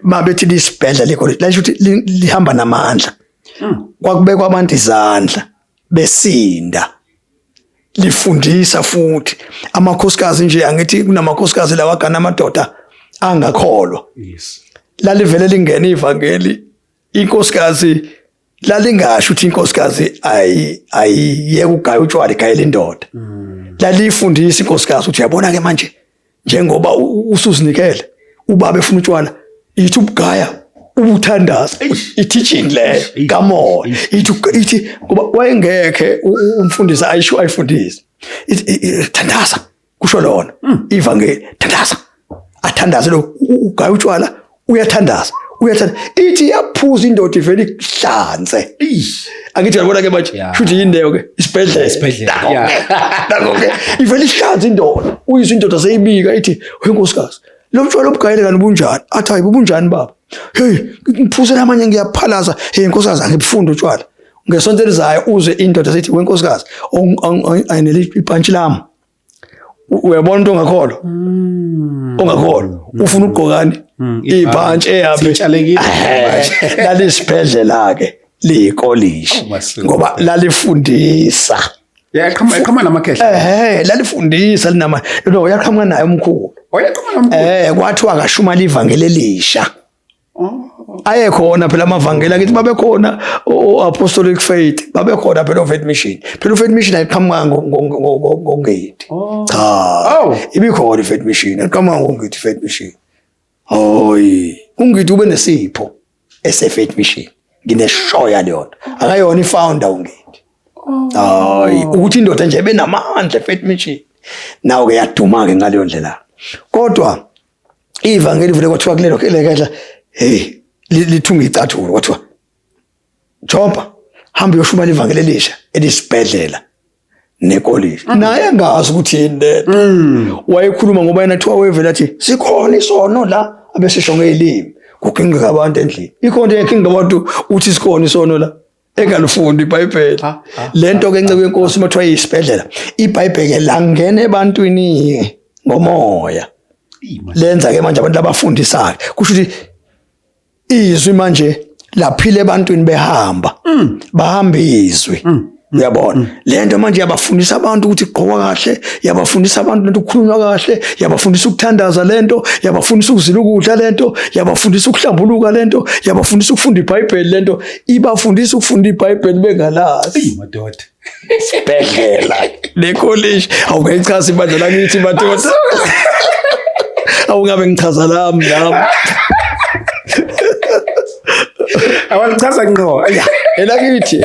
mabethi lisibhedla lecollege lasho ukuthi lihamba namandla kwakubekwa abantu izandla besinda lifundisa futhi amakhosikazi nje angithi kunamakhosikazi lawagana amadoda angakholwa lalivele lingena ivangeli inkosikazi lalingasho ukuthi inkosikazi ayiyeke ugaya utshwala igayela indoda. Lalifundisa inkosikazi ukuthi uyabona ke manje njengoba usuzinikele ubaba efuna utshwala ithi ubugaya ubuthandaza i-teaching leyo kamoya ithi ngoba wayengekhe umfundisi ayifundise thandaza kusho lona ivangeli thandaza athandaze lo ugaya utshwala uyathandaza ithi yaphuza indoda ivele ihlanze angithi uyabona ke manje futhi yindeyo ke isibhedlela nakho ke ivele ihlanze indoda uyizwa indoda seyibika ithi wenkosikazi lo mtshwala obugayele kanti bunjani athi hayi bunjani baba hey ngiphuze namanye ngiyaphalaza hey nkosikazi angibufunda utshwala ngesonto elizayo uze indoda sethi wenkosikazi ayineli ipantshi lami uyabona into ongakholwa ufuna ukugqokani ibhantshi eyabe lalisibhedlela ke liyikolishi ngoba lalifundisa yaqhama namakhehla lalifundisa linama lo yaqhamuka naye umkhulu kwathiwa akashuma livangeli elisha ayekhona phela amavangeli akithi babe khona apostolic faith babe khona phela faith mission ayiqhamuka ngongedi cha ibikhona faith mission ayiqhamuka ngongedi faith mission hoyi ungidi ube nesipho ese-faith mission ngineshoya leyo akayona ifounder ungidi hayi ukuthi indoda nje benamandla e-faith mission nawo ke yaduma-ke ngaleyo ndlela kodwa ivangeli vele kwathiwa kulelo kelekehla hey lithunga icathulo kwathiwa Jomba hamba uyoshuma livangeli elisha elisibhedlela nekolishi naye angazi ukuthi yini wayekhuluma ngoba yena thiwa wevela athi sikhona isono la abesisho ngelimi kukinga abantu endlini ikhona inkinga abantu uthi sikhona isono la engalifundi iBhayibheli lento ke nceke yenkosi mathiwa yisibhedlela iBhayibheli langena ebantwini ngomoya lenza ke manje abantu abafundisayo kusho ukuthi izwi manje laphile ebantwini behamba bahamba izwi uyabona lento manje yabafundisa abantu ukuthi igqoka kahle yabafundisa abantu lento ukukhulunywa kahle yabafundisa ukuthandaza lento yabafundisa ukuzila ukudla lento yabafundisa ukuhlambuluka lento yabafundisa ukufunda iBhayibheli lento ibafundisa ukufunda iBhayibheli bengalazi madoda sibhedlela lekolishi awukayichaza ibandla langithi madoda awungabe ngichaza lami awangichaza ngqo elakithi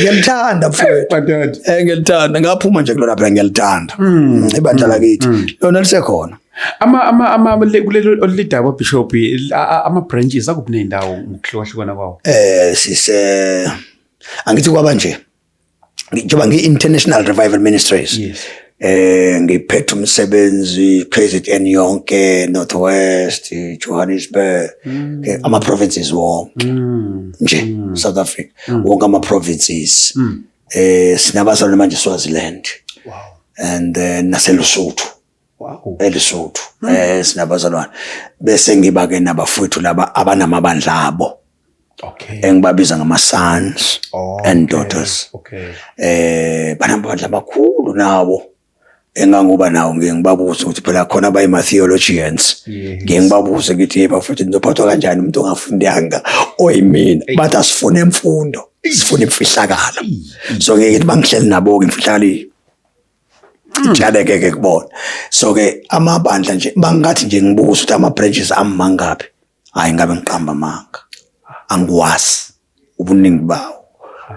ngiyalithanda mfowethu ngiyalithanda ngaphuma nje kulona phela ngiyalithanda ibandla lakithi lona lisekhona ama kulelo olidaba bishop ama branches akuphi nendawo ngokuhlukahlukana kwawo sise angithi kwaba nje njengoba ngi-International Revival Ministries ngiphethe umsebenzi KZN yonke Northwest Johannesburg ama provinces wonke nje South Africa wonke ama provinces sinabazalwane manje Swaziland and naseLesotho eLesotho sinabazalwane bese ngiba ke nabafowethu laba abanamabandla abo engibabiza ngama sons and daughters banamabandla amakhulu nawo engangoba nawo ngibabuza ukuthi phela khona abayima theologians ngibabuza ukuthi hey bafethu nizophathwa kanjani umuntu ongafundanga oyimina bathi asifune imfundo sifune imfihlakalo so ngeke bangihleli nabo ke imfihlakalo ijadeke ke kubona so ke amabandla nje bangathi nje ngibuza ukuthi ama branches amangaphi hayi ngabe ngiqamba amanga angwazi ubuningi bawo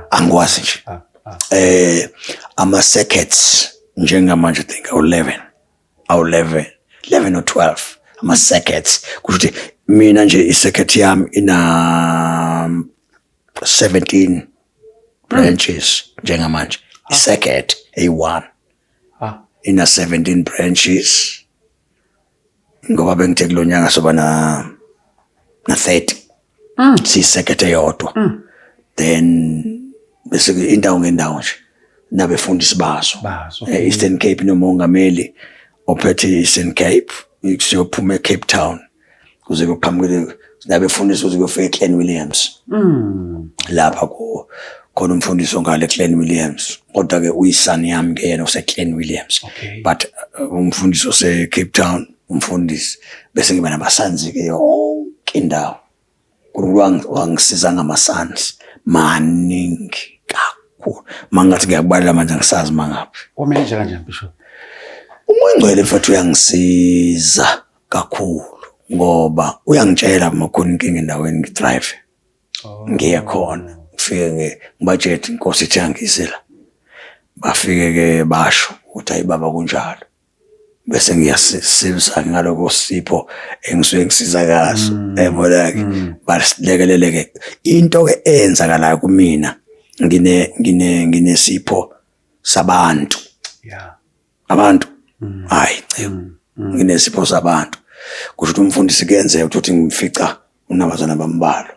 angwazi nje ama circuits njengamanje think 11 or 12 ama circuits kusho mina nje i-circuit yami ina 17 branches njengamanje i-circuit A1 ina 17 branches ngoba bengithe kulonyanga soba na 30 si-circuit eyodwa then bese indawo ngendawo nje nabefundisi bazo Eastern Cape nomongameli ophethe Eastern Cape siyophuma eCape Town kuze kuqhamukele nabefundisi kuze kufike eClan Williams lapha khona umfundisi ongale eClan Williams kodwa ke uyisani yami ke yena useClan Williams but umfundisi oseCape Town umfundisi bese ngiba nabasanzi ke yonke indawo uNkulunkulu wangisiza ngama-sons maningi kakhulu. Mangathi ngiyakubalela manje angisazi mangaphi. Wamenza kanjani Bishop? Umoya Ngcwele mfethu uyangisiza kakhulu ngoba uyangitshela uma khona inkinga endaweni ngidrive. Ngiye khona ngifike ngibudget inkosi ithi angisela. Bafike ke basho ukuthi hayi baba kunjalo. Bese ngiyasizwa ngaloko sipho engisuke ngisiza kaso yabona ke basilekeleleke into ke eyenzakalayo kumina nginesipho sabantu abantu hayi nginesipho sabantu kusho ukuthi umfundisi kuyenzeka ukuthi ngimfica unabazana bambalo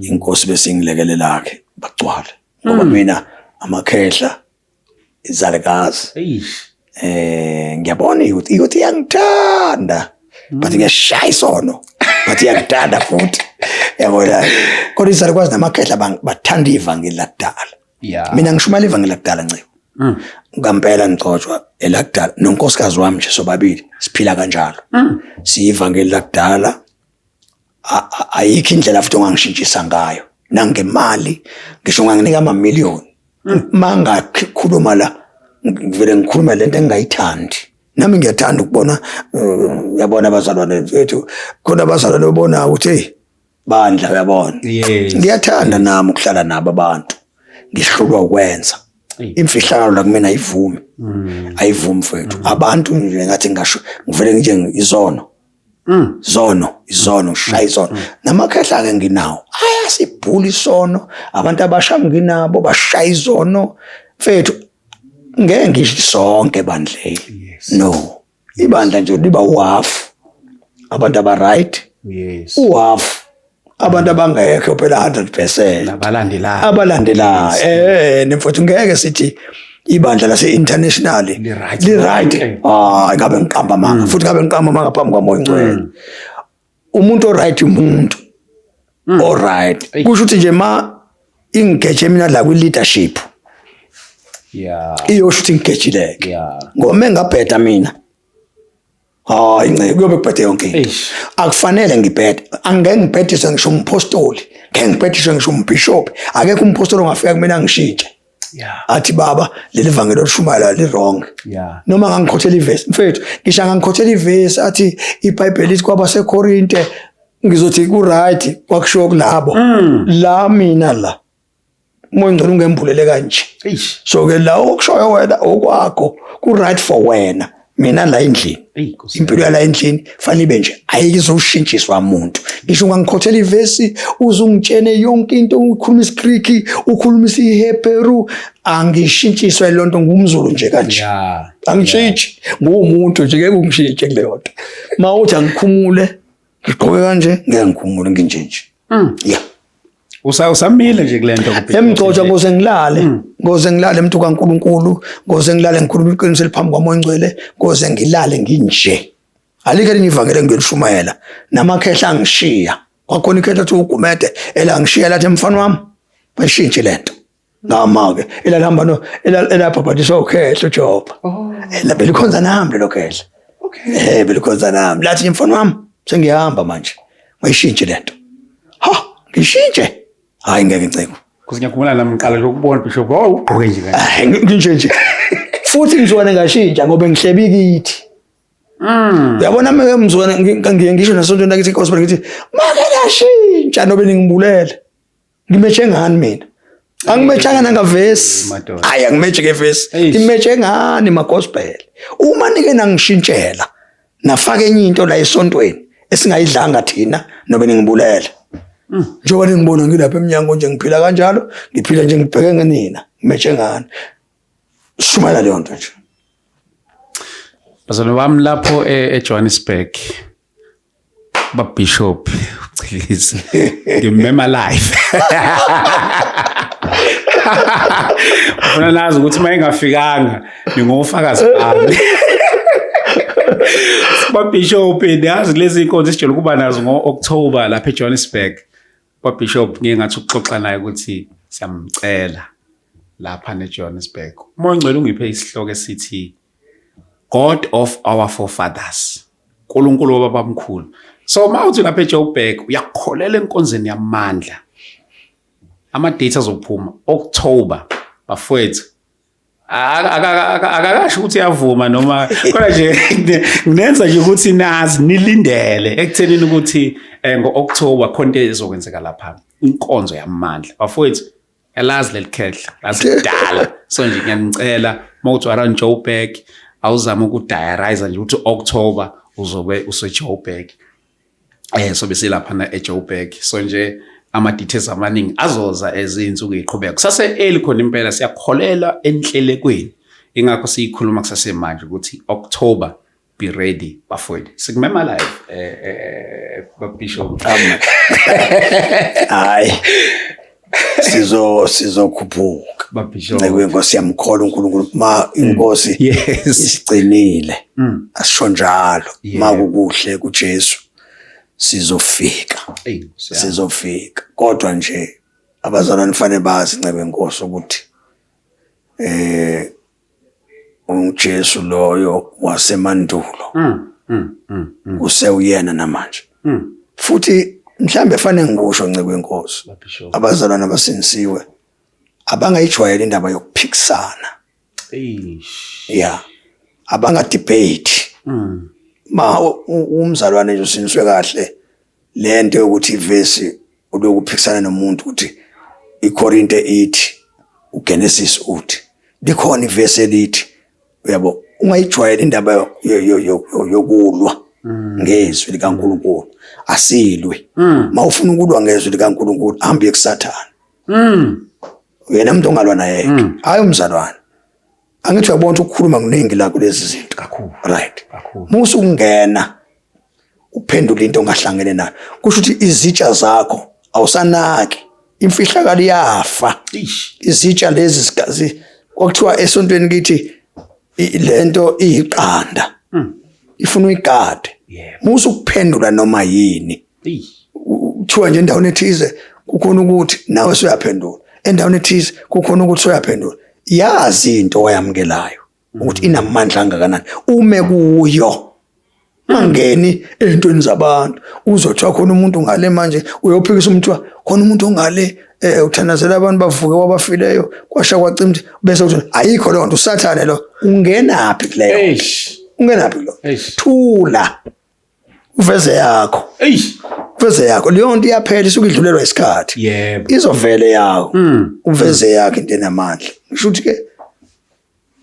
inkosi bese ingilekelela ke bagcwala ngoba mina amakhehla izalekazi ngiyabona ukuthi iyangithanda but ngiyashaya isono but iyangithanda futhi yabona kodwa izalekwazi namakhehla bathanda ivangeli lakudala mina ngishumela ivangeli lakudala ncebo ngampela ngicotshwa elakudala nonkosikazi wami nje sobabili siphila kanjalo siyivangeli lakudala ayikho indlela futhi ongangishintshisa ngayo nangemali ngisho nganginika amamiliyoni mangakhuluma la ngivele ngikhuluma lento engayithandi nami ngiyathanda ukubona yabona abazalwane bethu khona abazalwane bebona ukuthi hey bandla uyabona ngiyathanda nami ukuhlala nabo abantu ngihlulwa ukwenza imfihlakalo la kumina ayivumi mfethu abantu nje ngathi ngasho ngivele nje izono izono shaya izono namakhehla ke nginawo ayasibhula isono abantu abasha nginabo bashaya izono mfethu ngeke ngisho sonke bandleni no ibandla nje liba uhafu abantu aba right uhafu abantu abangekho phela 100% abalandelayo nemfuthu ngeke sithi ibandla lase international li right ngabe ngiqamba manga futhi ngabe ngiqamba manga phambi kwaMoya Ngcwele umuntu oright umuntu alright kusho ukuthi nje ma ingeje mina la kwi leadership iyo shuthi ngigejileke ngoba engabheda mina hayi nceke kuyobe kubhede yonke akufanele ngibhede angeke ngibhedise ngisho umpostoli ngeke ngibhedise ngisho umbishop akekho umpostoli ongafika kumina ngishintshe athi baba leli vangelo lishumayela li wrong noma ngangikhothela ivesi mfethu ngisho ngangikhothela ivesi athi iBhayibheli lithi kwabaseKorinte ngizothi ku right kwakusho kulabo la mina la Umoya Ngcwele ungembulele kanje so ke la okushoyo wena okwakho ku right for wena mina la endlini impilo yala endlini fanele ibe nje ayizoshintshiswa umuntu ngisho ngangikhothela ivesi uzungitshene yonke into ukhuluma isiGreek ukhuluma isiHebrew angishintshiswe lonto ngumZulu nje kanje angishintshi ngumuntu nje ngeke ungishintshe kuleyo nto mawuthi angikhumule ngigqoke kanje ngeke ngikhumule nginjenje usamile nje kulento emgcotsha ngoze ngilale mntu kaNkuluNkulu ngoze ngilale ngikhuluma iqiniso eliphambi kwaMoya Ngcwele ngoze ngilale nginje alike lingivangele ngilishumayela namakhehla angishiya kwakhona ikhehla ethi uGumede elangishiya lathi mfana wami bayishintshe lento ngama ke elalihamba no elabhabhadiswa ukhehla uJob belikhonza nami lo khehla belikhonza nami lathi mfana wami sengihamba manje bayishintshe lento ngishintshe hayi ngeke ngiceke kuze ngiyakhumula nami ngiqala ukubona Bishop ugqoke nje kanje nje futhi ngizwana ngashintsha ngoba ngihlebe ikithi uyabona manje ngizwana ngiye ngisho nasonto nakithi gospel ngithi make lashintsha nobe ningibulele ngimeche ngani mina angimechanga nangavesi hayi angimeche ngevesi ngimeche ngani ma gospel uma nike nangishintshela nafaka enye into la esontweni esingayidlanga thina nobe ningibulele njengoba ningibona ngilapha eminyango nje ngiphila kanjalo ngiphila nje ngibheke ngenina ngimeche ngani shumela leyo nto nje bazalwane bami lapho eJohannesburg baBishop uChilisi ngimema live ufuna nazi ukuthi uma engafikanga ngingofakazi bami baBishop yazi lezi inkonzo sijela ukuba nazo ngoOctober lapha eJohannesburg baBishop ngeke ngathi ukuxoxa naye ukuthi siyamcela lapha neJohannesburg Umoya Ngcwele ungiphe isihloko esithi God of our forefathers uNkulunkulu wababamkhulu So mawuthi lapha eJoburg uyakholela enkonzweni yamandla. Ama-date azophuma October bafowethu. Akakasho ukuthi uyavuma noma kodwa nje nginenza nje ukuthi nazi nilindele ekuthenini ukuthi ngo-October khonto ezokwenzeka lapha inkonzo yamandla. Bafowethu yalazi leli khehla lasidala. So nje ngiyanicela mawuthi around Joburg awuzama ukudiarize nje ukuthi October uzobe useJoburg. So bese lapha na eJoburg. So nje ama-details amaningi azoza ezinsuku eziqhubeka. Kusase early khona impela siyakholela enhlelekweni. Ingakho siyikhuluma kusase manje ukuthi October be ready bafowethu. Sikumema live Bishop. Hayi. Sizokhuphuka. Babishop. Inkosi yamkhola uNkulunkulu ma inkosi isigcinile. Asisho njalo. Ma kukuhle kuJesu. Sizofika kodwa nje abazalwane kufanele bazi incebe inkosi ukuthi uJesu loyo wasemandulo usewuyena namanje futhi mhlambe efanele ngikusho ncebe inkosi abazalwane abasinisiwe abangayijwayela indaba yokuphikisana abanga debate ma umzalwane nje usiniswe kahle lento ukuthi ivesi ulokuphikisana nomuntu ukuthi iKorinte ithi uGenesis uthi likhona ivesi elithi uyabo ungayijwayela indaba yokulwa ngezwi likaNkulunkulu asilwe ma ufuna ukulwa ngezwi likaNkulunkulu hambe kuSathane uyena umuntu ongalwa naye hayi umzalwane angithi uyabona ukukhuluma kuningi la kulezi zinto kakhulu right musu ungena uphendula into ongahlangene nayo kusho ukuthi izitsha zakho awusanaki imfihlakalo yafa izitsha lezi sigazi kwakuthiwa esontweni kithi lento iyiqanda ifuna uyigade musu ukuphendula noma yini uthiwa nje endaweni ethize kukhona ukuthi nawe usuyaphendula endaweni ethize kukhona ukuthi uyaphendula yazi into oyamukelayo ukuthi inamandla angakanani ume kuyo mangeni ezintweni zabantu uzothiwa khona umuntu ngale manje uyophikisa umuntu khona umuntu ongale uthanazela abantu bavuke wabafileyo kwasha kwacimthi bese uthi ayikho lo nto uSathane lo ungenaphi kuleyo ungenaphi lo thula uveze yakho uveze yakho leyo nto iyaphela isukudlulelwa isikhathi izovele yawo uveze yakho into enamandla ngisho ukuthi ke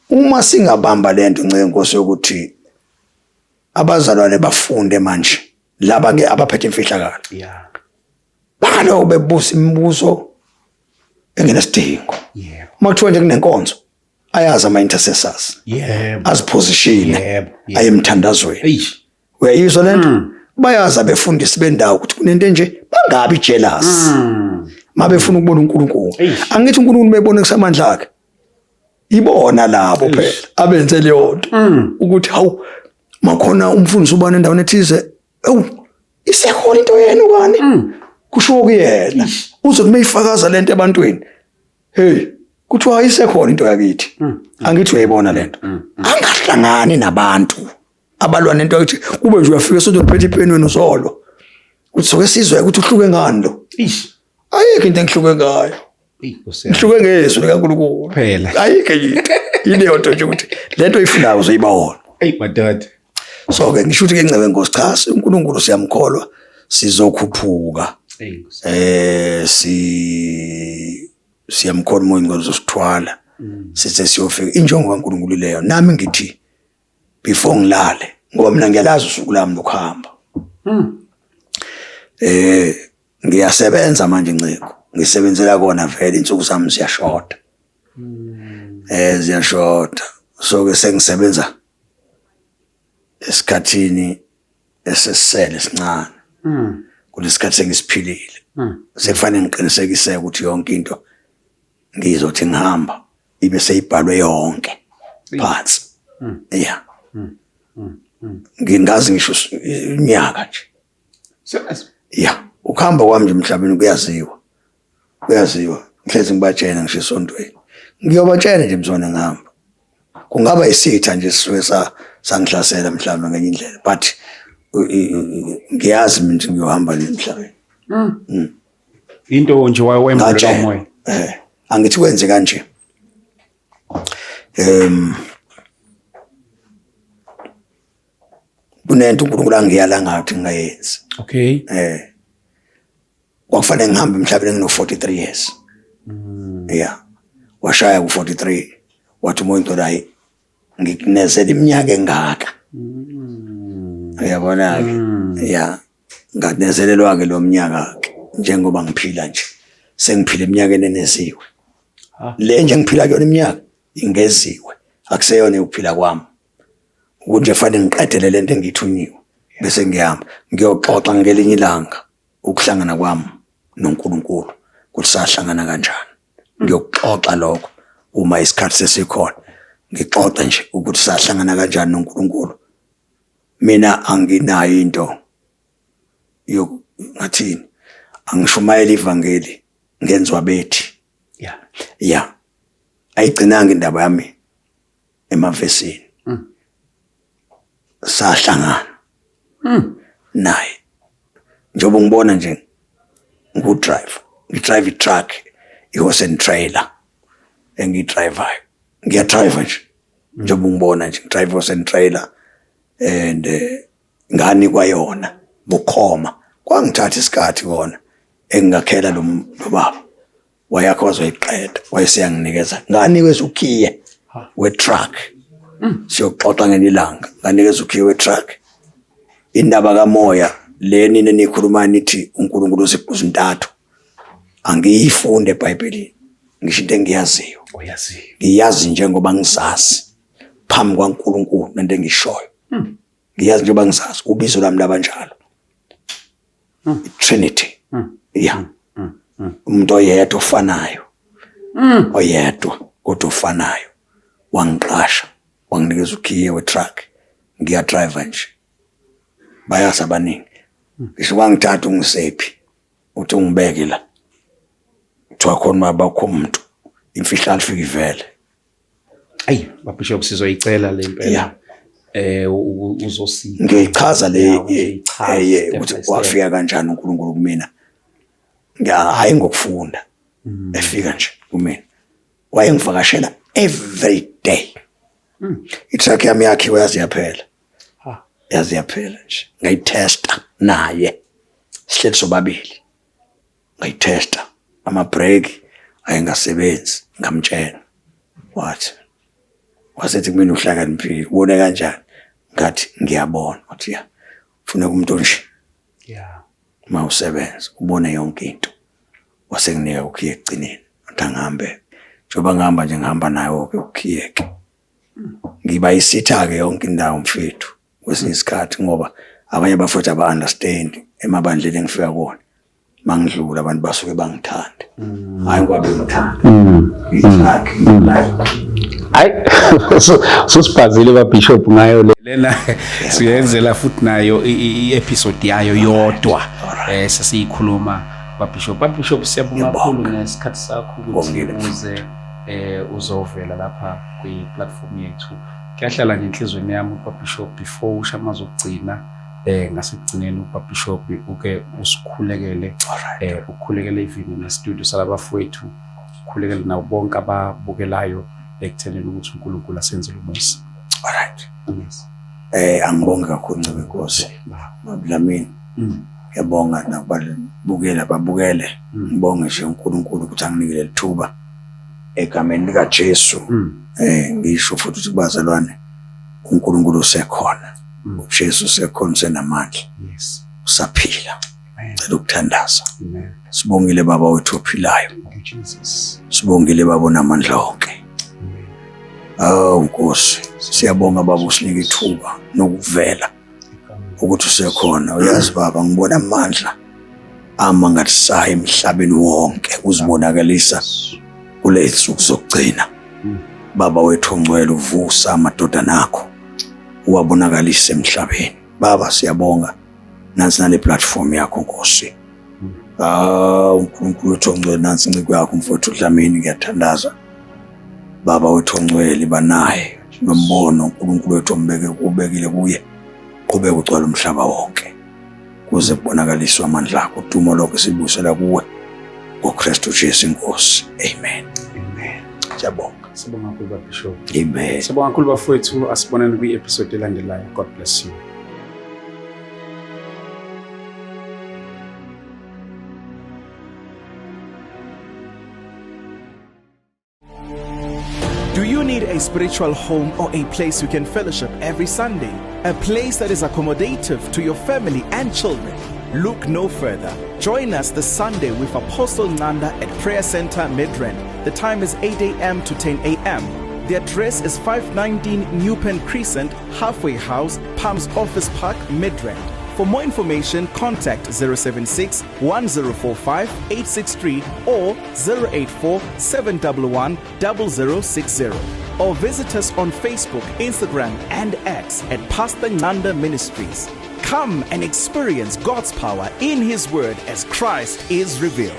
uma singabamba lento ncenkosi yokuthi abazalwane bafunde manje laba ke abaphethe imfihlakalo balo bebusa imibuzo engenasidingo makuthiwa nje kunenkonzo ayazi ama-intercessors aziposition ayemthandazweni uyayizwa lento bayazi abefundisi bendawo ukuthi kunento nje bangabi jealous mabefuna ukubona uNkulunkulu angithi uNkulunkulu mebone kusamandla akhe ibona labo phela abenze leyo nto ukuthi hawu makhona umfundisi ubani endaweni ethize isekhona into yena ukani kusho kuyena uzothi mayifakaza lento ebantwini hey kuthiwa isekhona into yakithi angithi uyayibona lento angahlangani nabantu abalwa nento ukuthi kube nje uyafika sonto uphethe ipeni wena uzolo uthi soke sizwe ukuthi uhluke ngani lo ayikho into engihluke ngayo ngihluke ngezwi likaNkulunkulu phela ayikho yileyo nto nje ukuthi lento ifundayo uzoyibona madod. So ke ngisho ukuthi ke ncebe inkosi cha uNkulunkulu siyamkholwa sizokhuphuka siyamkholwa umoya ngozosithwala sithe siyofika injongo kaNkulunkulu leyo nami ngithi before ngilale ngoba mina ngiyalazi usuku lami lokuhamba ngiyasebenza manje nciko ngisebenzela kona vele insuku zami ziyashoda ziyashoda so ke sengisebenza esikhathini esesele sincane kulesikhathi sengisiphilile sekufanele ngiqinisekise ukuthi yonke into ngizothi ngihamba ibe seyibhalwe yonke phansi ngingazi ngisho unyaka nje ukuhamba kwami nje emhlabeni kuyaziwa ngihlezi ngibatshena ngisho esontweni ngiyobatshena nje mzone ngihamba kungaba isitha nje sisuke sangihlasela mhlawumbe ngenye indlela but ngiyazi mina ukuthi ngiyohamba emhlabeni. Into nje wayembulela umoya. Angithi wenze kanje. Kunento uNkulunkulu angiyala ngathi ngayenza. Okay. Kwakufanele ngihambe emhlabeni ngino 43 years. Yeah. Washaya ku 43 wathi umuntu hayi ngikunezela iminyaka engaka. Uyabona ke? Yeah. Nganezelelwa ke lo mnyaka ke njengoba ngiphila nje. Sengiphila eminyakeni eneziwe. Le nje ngiphila kuyona iminyaka ingeziwe. Akuseyona ukuphila kwami. Ukuthi fanele ngiqedele lento engithunyiwe bese ngiyahamba ngiyoxoxa ngelinye ilanga ukuhlangana kwami noNkulunkulu kusahlangana kanjani. Ngiyoxoxa lokho uma isikhathi sesikhona. Ngixoxa nje ukuthi sahlangana kanjani noNkulunkulu. Mina anginayo into ngathini angishumayela ivangeli ngenzwa bethi. Yeah. Ayigcinanga indaba yami emavesini. Sahlangana naye njengoba ngibona nje ngidrive truck ihorse and trailer engidrivayo ngiyadrive nje njengoba ngibona nje ngidrive horse and trailer and ngani kwayona bukhoma kwangithatha isikhathi kona engingakhela lo baba wayakho wazoyiqeda wayeseyanginikeza nganikeza ukhiye we truck. Siyoxoxa ngelilanga nganikeza ukhiye we truck. Indaba kamoya le nini nikhuluma nithi uNkulunkulu uzizintathu angiyifunde eBhayibhelini ngisho into engiyaziyo. Uyaziyo. Ngiyazi njengoba ngizazi phambi kwaNkulunkulu nento engishoyo. Ngiyazi njengoba ngizazi ubizo lami labanjalo. Trinity. Yeah. Umuntu oyedwa ofanayo. Oyedwa kodwa ofanayo. Wangiqasha wanginikeza ukhiye we truck ngiyadrive nje bayasabaningi ngisho wangithatha ungisephi uthi ungibeke la kuthiwa khona mabakho umuntu imfihla alifika ivele. Ayi babishop sizoyicela le impela uzosiza ngiyichaza le ukuthi wafika kanjani uNkulunkulu kumina hayi ngokufunda efika nje kumina wayengivakashela every day. Itruck yami yakhiwe yazi yaphela nje ngayitesta naye sihleli sobabili ngayitesta ama-brake ayengasebenzi ngamtshela wasethi kumina uhlakaniphile ubone kanjani ngathi ngiyabona wathi ya ufuna umuntu nje mawusebenza ubone yonke into wasenginika ukhiye egcineni wathi angihambe njengoba ngihamba nje ngihamba nayo ke ukhiyeke ngiba isitha ke yonke indawo mfethu kwesinye isikhathi ngoba abanye abafowethu aba-understand emabandleni engifika kuwona mangidlula abantu basuke bangithanda hayi ngoba bengithanda hayi sosibhazile babishop ngayo lena siyenzela futhi nayo i-episode yayo yodwa sesiyikhuluma babishop siyabonga kakhulu ngesikhathi sakho ukuthi uze uzovela lapha kwi-platform yethu. Kuyahlala nje enhlizweni yami uBishop before ushamaza ukugcina ngasekugcineni uBishop uke usikhulekele ukukhulekela even ne-studio salabafowethu ukhulekele nawo bonke ababukelayo ekuthenini ukuthi uNkulunkulu asenzele umusa. Alright. Yes. Angibonge kakhulu Ncebe Nkosi. Mablamini. Ngiyabonga nababukela babukele. Ngibonge nje uNkulunkulu ukuthi anginikele lithuba egameni lika Jesu. Ngisho futhi ukuthi bazalwane uNkulunkulu usekhona. uJesu usekhona senamandla. Yes. Usaphila. Ngicela ukuthandaza. Amen. Sibongile baba wethu ophilayo. Jesus. Sibongile baba onamandla onke. Nkosi siyabonga baba usinika ithuba nokuvela ukuthi usekhona. Uyazi baba ngibona amandla ngathi sayi emhlabeni wonke uzibonakalisa kule insuku zokugcina. Baba wethu ongcwele uvusa amadodana akho uwabonakalise emhlabeni. Baba siyabonga nansi nale platform yakho Nkosi. uNkulunkulu wethu ongcwele nansi inciko yakho mfowethu Dlamini ngiyathandaza. Baba wethu ongcwele banaye nombono uNkulunkulu wethu ombeke kubekile kuye uqhubeke ugcwala umhlaba wonke kuze kubonakaliswe amandla akho. Udumo lonke silibusela kuwe ngoKristu Jesu inkosi. Amen. Amen. Siyabonga. Sibonga kakhulu Bishop. Amen. Sibonga kakhulu bafowethu, asibonane kwi-episode elandelayo. God bless you. Do you need a spiritual home or a place you can fellowship every Sunday? A place that is accommodative to your family and children? Look no further. Join us this Sunday with Apostle Nanda at Prayer Center Midrand. The time is 8 a.m. to 10 a.m. The address is 519 New Pen Crescent, Halfway House, Palms Office Park, Midrand. For more information, contact 076 1045 863 or 084 711 0060. Or visit us on Facebook, Instagram, and X at Pastor Nanda Ministries. Come and experience God's power in His Word as Christ is revealed.